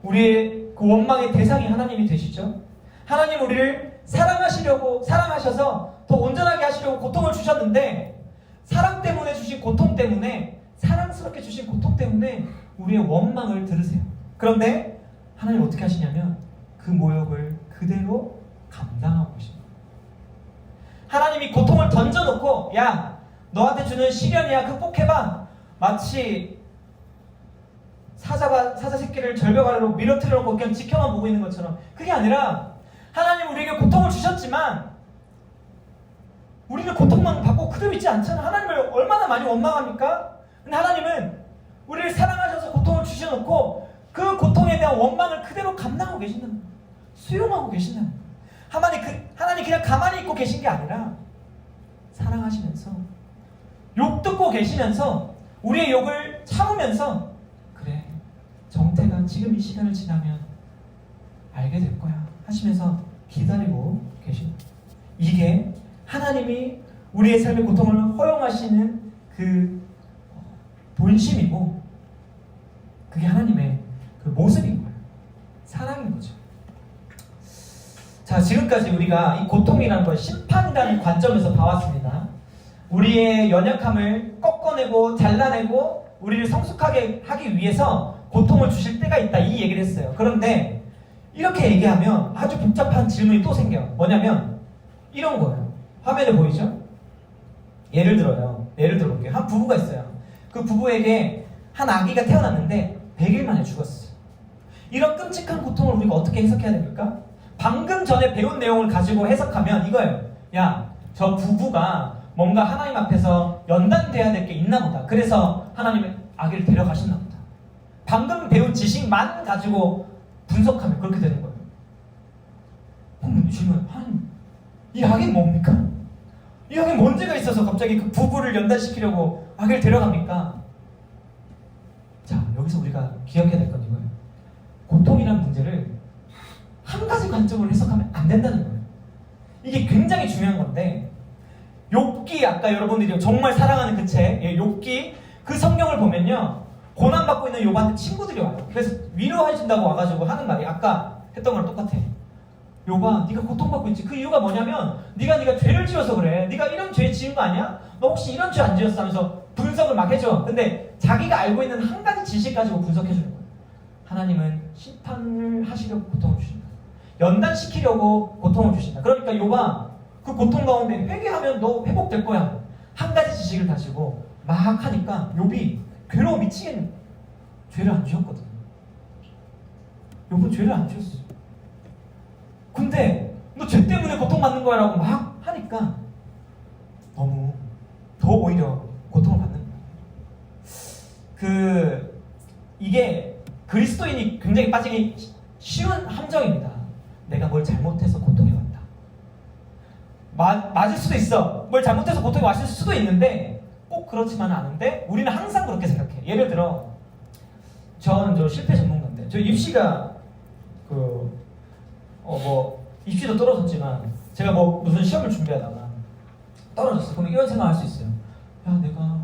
우리의 그 원망의 대상이 하나님이 되시죠. 하나님 우리를 사랑하셔서 더 온전하게 하시려고 고통을 주셨는데, 사랑 때문에 주신 고통 때문에, 사랑스럽게 주신 고통 때문에 우리의 원망을 들으세요. 그런데 하나님 어떻게 하시냐면 그 모욕을 그대로 감당하고 계십니다. 하나님이 고통을 던져놓고, 야, 너한테 주는 시련이야, 극복해봐. 마치 사자 새끼를 절벽 아래로 밀어뜨려 놓고 그냥 지켜만 보고 있는 것처럼. 그게 아니라 하나님 우리에게 고통을 주셨지만 우리는 고통만 받고 그대로 있지 않잖아. 하나님을 얼마나 많이 원망합니까? 근데 하나님은 우리를 사랑하셔서 고통을 주셔놓고 그 고통에 대한 원망을 그대로 감당하고 계신다는 거예요. 수용하고 계신다는 거예요. 하나님 그냥 가만히 있고 계신 게 아니라 사랑하시면서 욕 듣고 계시면서 우리의 욕을 참으면서, 그래, 정태가 지금 이 시간을 지나면 알게 될 거야 하시면서 기다리고 계십니다. 이게 하나님이 우리의 삶의 고통을 허용하시는 그 본심이고, 그게 하나님의 그 모습인 거예요. 사랑인 거죠. 자, 지금까지 우리가 이 고통이라는 걸 심판이라는 관점에서 봐왔습니다. 우리의 연약함을 꺾어내고 잘라내고 우리를 성숙하게 하기 위해서 고통을 주실 때가 있다, 이 얘기를 했어요. 그런데 이렇게 얘기하면 아주 복잡한 질문이 또 생겨요. 뭐냐면 이런 거예요. 화면에 보이죠? 예를 들어볼게요. 한 부부가 있어요. 그 부부에게 한 아기가 태어났는데 100일 만에 죽었어요. 이런 끔찍한 고통을 우리가 어떻게 해석해야 됩니까? 방금 전에 배운 내용을 가지고 해석하면 이거예요. 야, 저 부부가 뭔가 하나님 앞에서 연단돼야 될 게 있나 보다. 그래서 하나님의 아기를 데려가셨나 보다. 방금 배운 지식만 가지고 분석하면 그렇게 되는 거예요. 그럼 질문, 하나님, 이 아기는 뭡니까? 이 아기는 뭔 죄가 있어서 갑자기 그 부부를 연단시키려고 아기를 데려갑니까? 자, 여기서 우리가 기억해야 될 건 이거예요. 고통이라는 문제를 한 가지 관점으로 해석하면 안 된다는 거예요. 이게 굉장히 중요한 건데, 욥기, 아까 여러분들이 정말 사랑하는 그 책, 욥기, 그 성경을 보면요, 고난받고 있는 욥한테 친구들이 와요. 그래서 위로해준다고 와가지고 하는 말이 아까 했던 거랑 똑같아. 욥아, 네가 고통받고 있지. 그 이유가 뭐냐면 네가 죄를 지어서 그래. 네가 이런 죄 지은 거 아니야? 너 혹시 이런 죄 안 지었어? 하면서 분석을 막 해줘. 근데 자기가 알고 있는 한 가지 지식 가지고 분석해주는 거예요. 하나님은 심판을 하시려고 고통을 주신다. 연단시키려고 고통을 주신다. 그러니까 욥아, 그 고통 가운데 회개하면 너 회복될 거야. 한 가지 지식을 가지고 막 하니까 욥이 괴로워 미치겠는, 죄를 안 지었거든. 욥은 죄를 안 지었어. 근데 너 죄 때문에 고통받는 거야 라고 막 하니까 너무 더 오히려 고통을 받는 거야. 이게 그리스도인이 굉장히 빠지기 쉬운 함정입니다. 내가 뭘 잘못해서 고통이 왔다. 맞을 수도 있어. 뭘 잘못해서 고통이 왔을 수도 있는데 꼭 그렇지만은 않은데 우리는 항상 그렇게 생각해. 예를 들어 저는 저 실패 전문가인데 저 입시가 입시도 떨어졌지만 제가 무슨 시험을 준비하다가 떨어졌어. 그러면 이런 생각할 수 있어요. 야, 내가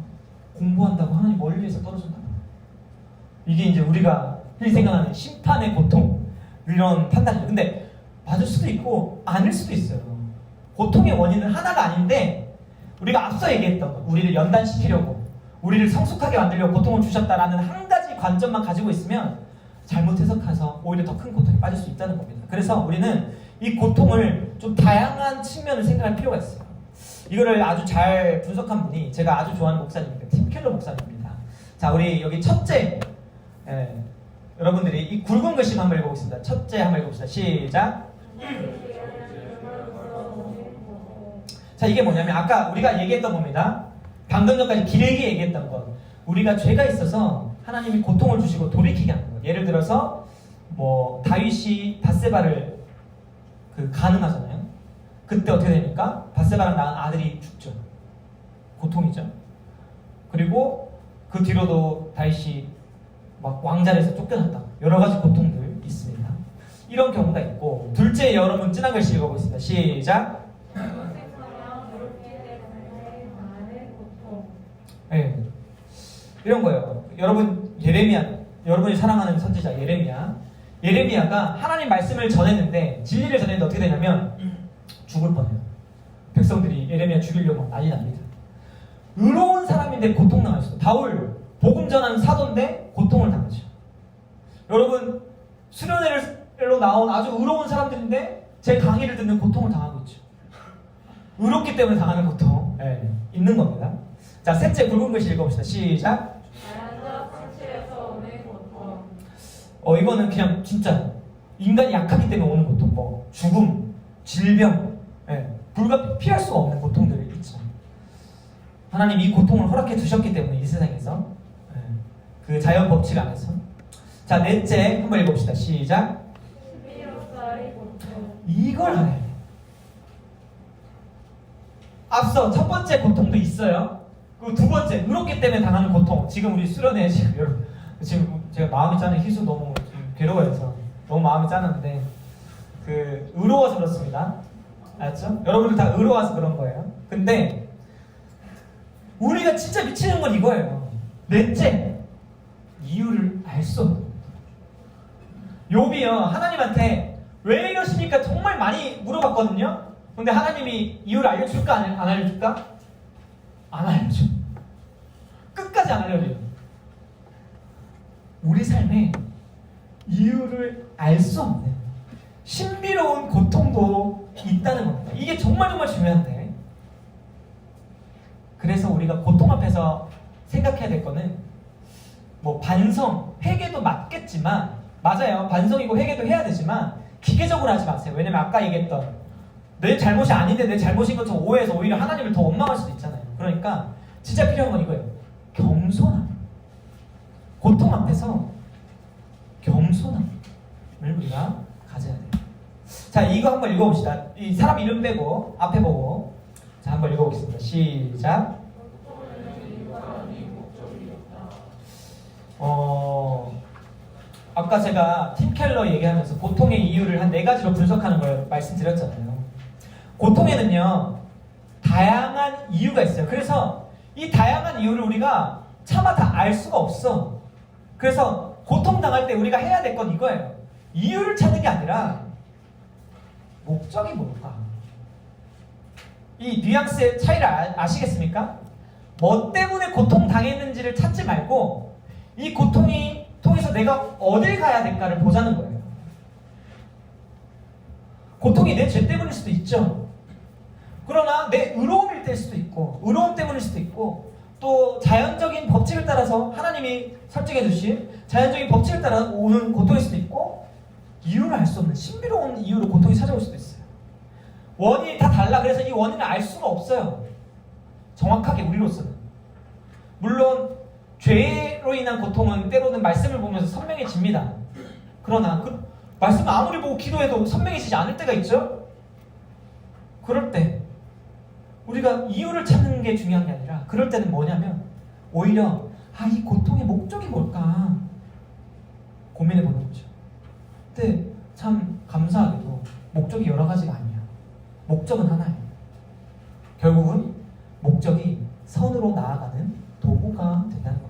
공부한다고 하나님 멀리에서 떨어졌나 봐. 이게 이제 우리가 흔히 생각하는 심판의 고통, 이런 판단이죠. 근데 맞을 수도 있고 아닐 수도 있어요. 고통의 원인은 하나가 아닌데 우리가 앞서 얘기했던 거, 우리를 연단시키려고, 우리를 성숙하게 만들려고 고통을 주셨다라는 한 가지 관점만 가지고 있으면 잘못 해석해서 오히려 더 큰 고통에 빠질 수 있다는 겁니다. 그래서 우리는 이 고통을 좀 다양한 측면을 생각할 필요가 있어요. 이거를 아주 잘 분석한 분이 제가 아주 좋아하는 목사님입니다. 팀 켈러 목사님입니다. 자, 우리 여기 첫째, 여러분들이 이 굵은 글씨 한번 읽어보겠습니다. 첫째 한번 읽어봅시다. 시작. 자, 이게 뭐냐면 아까 우리가 얘기했던 겁니다. 방금 전까지 길게 얘기했던 것. 우리가 죄가 있어서 하나님이 고통을 주시고 돌이키게 하는 것. 예를 들어서 다윗이 밧세바를 간음하잖아요. 그때 어떻게 됩니까? 밧세바랑 낳은 아들이 죽죠. 고통이죠. 그리고 그 뒤로도 다윗이 막 왕자에서 쫓겨났다. 여러 가지 고통들 있습니다. 이런 경우가 있고, 둘째, 여러분 진한 글씨 읽어보겠습니다. 시작. 네, 이런 거예요. 여러분 여러분이 사랑하는 선지자 예레미야가 하나님 말씀을 전했는데, 진리를 전했는데 어떻게 되냐면 죽을 뻔해요. 백성들이 예레미야 죽이려고 난리 납니다. 의로운 사람인데 고통당할 수. 다울 복음 전하는 사도인데 고통을 당하죠. 여러분 수련회로 나온 아주 의로운 사람들인데 제 강의를 듣는 고통을 당하고 있죠. 의롭기 때문에 당하는 고통, 있는 겁니다. 자, 셋째 굵은 글씨 읽어봅시다. 시작. 이거는 그냥 진짜 인간이 약하기 때문에 오는 고통, 죽음, 질병, 피할 수가 없는 고통들이 있죠. 하나님 이 고통을 허락해 두셨기 때문에 이 세상에서 그 자연 법칙 안에서. 자, 넷째 한번 읽어봅시다. 시작. 이걸 하네. 앞서 첫 번째 고통도 있어요. 그리고 두 번째, 의롭기 때문에 당하는 고통. 지금 우리 수련회 지금 제가 마음이 짠해. 희수 너무 괴로워해서 너무 마음이 짠한데 의로워서 그렇습니다. 알았죠? 여러분들 다 의로워서 그런 거예요. 근데 우리가 진짜 미치는 건 이거예요. 넷째, 이유를 알 수 없는 겁니다. 욥이요, 하나님한테 왜 이러십니까? 정말 많이 물어봤거든요. 근데 하나님이 이유를 알려줄까? 안 알려줄까? 안 알려줘. 끝까지 안 알려줘요. 우리 삶에 이유를 알 수 없는 신비로운 고통도 있다는 겁니다. 이게 정말 중요한데, 그래서 우리가 고통 앞에서 생각해야 될 거는 뭐 반성, 회개도 맞겠지만, 맞아요. 반성이고 회개도 해야 되지만 기계적으로 하지 마세요. 왜냐면 아까 얘기했던 내 잘못이 아닌데 내 잘못인 것처럼 오해해서 오히려 하나님을 더 원망할 수도 있잖아요. 그러니까 진짜 필요한 건 이거예요. 겸손함. 고통 앞에서 겸손함을 우리가 가져야 돼요. 자, 이거 한번 읽어봅시다. 이 사람 이름 빼고 앞에 보고, 자, 한번 읽어보겠습니다. 시작. 아까 제가 팀 켈러 얘기하면서 고통의 이유를 한 4가지로 분석하는 걸 말씀드렸잖아요. 고통에는요, 다양한 이유가 있어요. 그래서 이 다양한 이유를 우리가 차마 다 알 수가 없어. 그래서 고통당할 때 우리가 해야 될 건 이거예요. 이유를 찾는 게 아니라 목적이 뭘까? 이 뉘앙스의 차이를 아시겠습니까? 뭐 때문에 고통당했는지를 찾지 말고 이 고통이 통해서 내가 어딜 가야 될까를 보자는 거예요. 고통이 내 죄 때문일 수도 있죠. 그러나 내 의로움일 때일 수도 있고, 의로움 때문일 수도 있고, 또 자연적인 법칙을 따라서 하나님이 설정해 주신 자연적인 법칙을 따라 오는 고통일 수도 있고, 이유를 알 수 없는 신비로운 이유로 고통이 찾아올 수도 있어요. 원인이 다 달라. 그래서 이 원인을 알 수가 없어요. 정확하게 우리로서는. 물론 죄로 인한 고통은 때로는 말씀을 보면서 선명해집니다. 그러나 그 말씀을 아무리 보고 기도해도 선명해지지 않을 때가 있죠. 그럴 때 우리가 이유를 찾는 게 중요한 게 아니라, 그럴 때는 뭐냐면 오히려 이 고통의 목적이 뭘까 고민해 보는 거죠. 근데 참 감사하게도 목적이 여러 가지가 아니야. 목적은 하나예요. 결국은 목적이 선으로 나아가는 도구가 된다는 겁니다.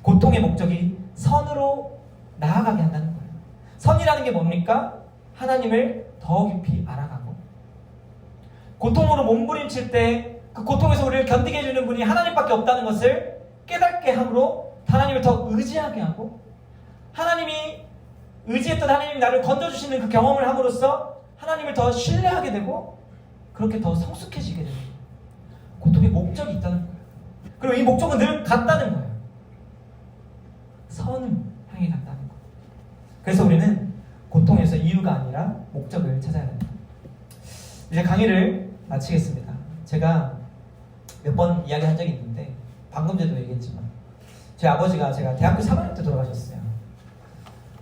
고통의 목적이 선으로 나아가게 한다는 거예요. 선이라는 게 뭡니까? 하나님을 더 깊이 알아가고, 고통으로 몸부림칠 때 그 고통에서 우리를 견디게 해주는 분이 하나님밖에 없다는 것을 깨닫게 함으로 하나님을 더 의지하게 하고, 하나님이 의지했던 하나님이 나를 건져주시는 그 경험을 함으로써 하나님을 더 신뢰하게 되고, 그렇게 더 성숙해지게 되는 거예요. 고통의 목적이 있다는 거예요. 그리고 이 목적은 늘 같다는 거예요. 선을 향해 간다는 거예요. 그래서 우리는 고통에서 이유가 아니라 목적을 찾아야 됩니다. 이제 강의를 마치겠습니다. 제가 몇 번 이야기한 적이 있는데, 방금 전에도 얘기했지만 제 아버지가 제가 대학교 3학년 때 돌아가셨어요.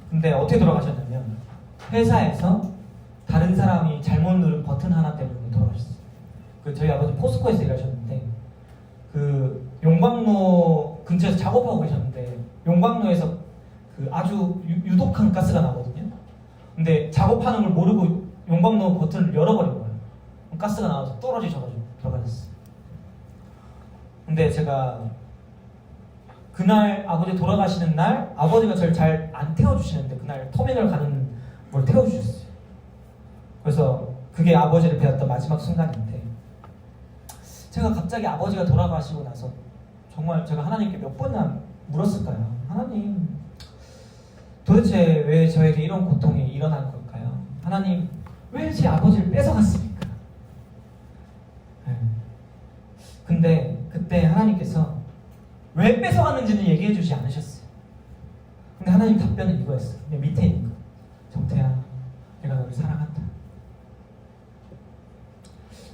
근데 어떻게 돌아가셨냐면 회사에서 다른 사람이 잘못 누른 버튼 하나 때문에 돌아가셨어요. 저희 아버지 포스코에서 일하셨는데 용광로 근처에서 작업하고 계셨는데, 용광로에서 아주 유독한 가스가 나거든요. 근데 작업하는 걸 모르고 용광로 버튼을 열어버린 거예요. 가스가 나와서 떨어지셔가지고 돌아가셨어요. 근데 제가 그날 아버지 돌아가시는 날 아버지가 저를 잘 안 태워주시는데, 그날 터미널 가는 걸 태워주셨어요. 그래서 그게 아버지를 배웠던 마지막 순간인데, 제가 갑자기 아버지가 돌아가시고 나서 정말 제가 하나님께 몇 번이나 물었을까요? 하나님, 도대체 왜 저에게 이런 고통이 일어난 걸까요? 하나님, 왜 제 아버지를 뺏어갔습니까? 근데 그때 하나님께서 왜 뺏어갔는지는 얘기해 주지 않으셨어요. 근데 하나님 답변은 이거였어요. 밑에 있는 거. 정태야, 내가 너를 사랑한다.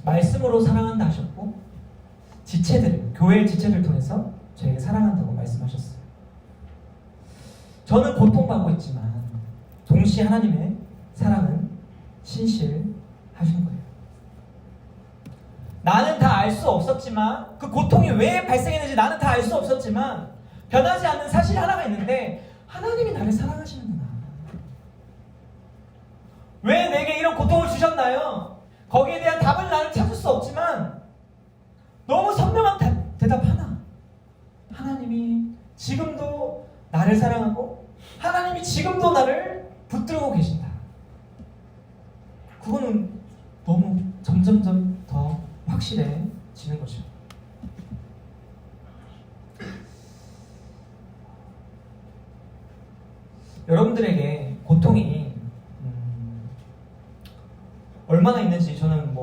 말씀으로 사랑한다 하셨고, 지체들, 교회의 지체들 통해서 저에게 사랑한다고 말씀하셨어요. 저는 고통받고 있지만 동시에 하나님의 사랑은 신실하신 거예요. 나는 다 알 수 없었지만, 그 고통이 왜 발생했는지 나는 다 알 수 없었지만, 변하지 않는 사실 하나가 있는데, 하나님이 나를 사랑하시는구나. 왜 내게 이런 주셨나요? 거기에 대한 답을 나는 찾을 수 없지만 너무 선명한 대답 하나. 하나님이 지금도 나를 사랑하고 하나님이 지금도 나를 붙들고 계신다. 그거는 너무 점점점 더 확실해지는 거죠. 여러분들에게 고통이 얼마나 있는지 저는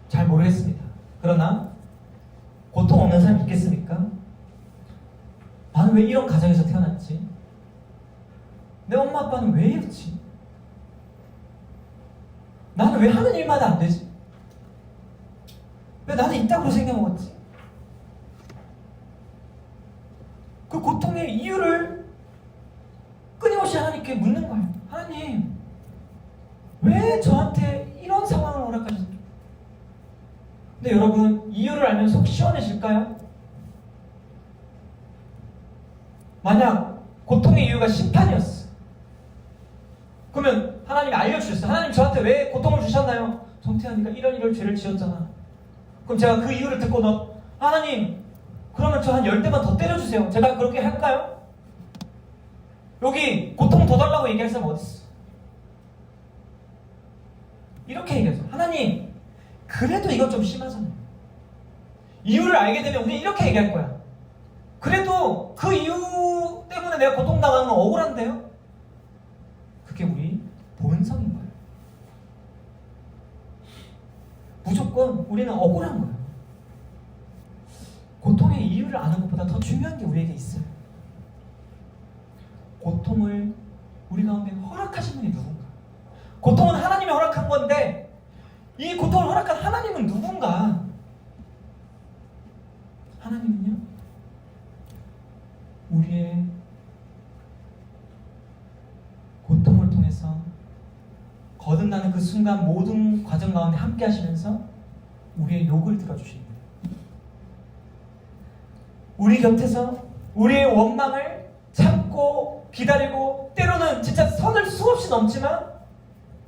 잘 모르겠습니다. 그러나 고통 없는 사람이 있겠습니까? 나는 왜 이런 가정에서 태어났지? 내 엄마 아빠는 왜 이렇지? 나는 왜 하는 일마다 안 되지? 왜 나는 이따구로 생겨먹었지? 그 고통의 이유를 끊임없이 하나님께 묻는 거예요. 하나님, 왜 저한테 이런 상황을 허락하셨죠? 근데 여러분, 이유를 알면 속 시원해질까요? 만약 고통의 이유가 심판이었어. 그러면 하나님이 알려주셨어요. 하나님 저한테 왜 고통을 주셨나요? 정태환이가 이런 죄를 지었잖아. 그럼 제가 그 이유를 듣고 하나님, 그러면 저 한 10대만 더 때려주세요. 제가 그렇게 할까요? 여기 고통 더 달라고 얘기할 사람 어디 있어? 이렇게 얘기하죠. 하나님, 그래도 이건 좀 심하잖아요. 이유를 알게 되면 우리 이렇게 얘기할 거야. 그래도 그 이유 때문에 내가 고통당하는 건 억울한데요? 그게 우리 본성인 거예요. 무조건 우리는 억울한 거예요. 고통의 이유를 아는 것보다 더 중요한 게 우리에게 있어요. 고통을 우리 가운데 허락하신 분이 누군가? 고통은 하나님이 허락한 건데 이 고통을 허락한 하나님은 누군가? 하나님은요, 우리의 고통을 통해서 거듭나는 그 순간 모든 과정 가운데 함께 하시면서 우리의 욕을 들어주십니다. 우리 곁에서 우리의 원망을 참고 기다리고 때로는 진짜 선을 수없이 넘지만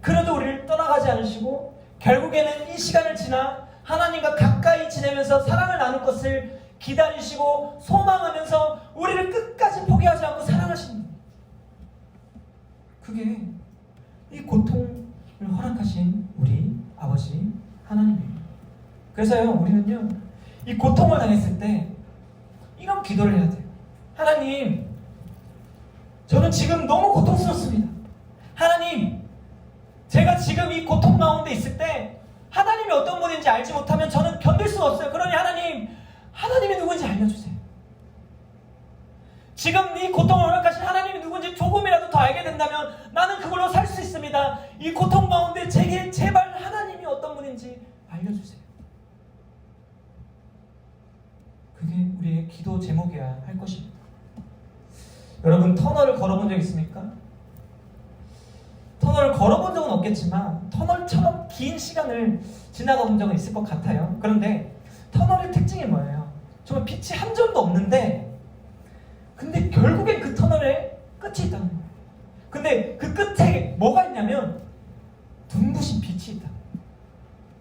그래도 우리를 떠나가지 않으시고 결국에는 이 시간을 지나 하나님과 가까이 지내면서 사랑을 나눌 것을 기다리시고 소망하면서 우리를 끝까지 포기하지 않고 사랑하시는 거예요. 그게 이 고통을 허락하신 우리 아버지 하나님이에요. 그래서요, 우리는요, 이 고통을 당했을 때 이런 기도를 해야 돼요. 하나님, 저는 지금 너무 고통스럽습니다. 하나님, 제가 지금 이 고통 가운데 있을 때 하나님이 어떤 분인지 알지 못하면 저는 견딜 수가 없어요. 그러니 하나님, 하나님이 누군지 알려주세요. 지금 이 고통을 허락하신 하나님이 누군지 조금이라도 더 알게 된다면 나는 그걸로 살 수 있습니다. 이 고통 가운데 제게 제발 하나님이 어떤 분인지 알려주세요. 그게 우리의 기도 제목이어야 할 것입니다. 여러분, 터널을 걸어본 적 있습니까? 터널을 걸어본 적은 없겠지만 터널처럼 긴 시간을 지나가 본 적은 있을 것 같아요. 그런데 터널의 특징이 뭐예요? 정말 빛이 한 점도 없는데 근데 결국엔 그 터널에 끝이 있다는 거예요. 근데 그 끝에 뭐가 있냐면 눈부신 빛이 있다.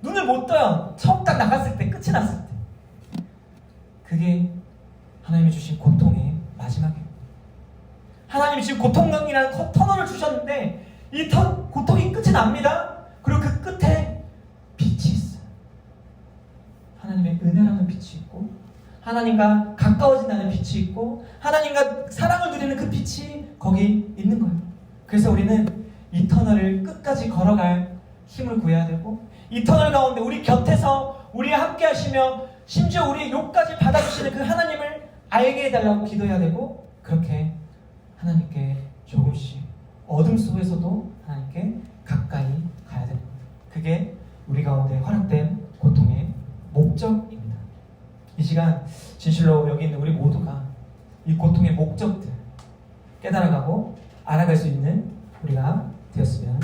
눈을 못 떠요. 처음 딱 나갔을 때, 끝이 났을 때. 그게 하나님이 주신 고통의 마지막이에요. 하나님이 지금 고통이라는 터널을 주셨는데 이 고통이 끝이 납니다. 그리고 그 끝에 빛이 있어요. 하나님의 은혜라는 빛이 있고 하나님과 가까워진다는 빛이 있고 하나님과 사랑을 누리는 그 빛이 거기 있는 거예요. 그래서 우리는 이 터널을 끝까지 걸어갈 힘을 구해야 되고 이 터널 가운데 우리 곁에서 우리와 함께 하시며 심지어 우리의 욕까지 받아주시는 그 하나님을 알게 해달라고 기도해야 되고 그렇게 하나님께 조금씩 어둠 속에서도 하나님께 가까이 가야 됩니다. 그게 우리 가운데 허락된 고통의 목적입니다. 이 시간 진실로 여기 있는 우리 모두가 이 고통의 목적들 깨달아가고 알아갈 수 있는 우리가 되었으면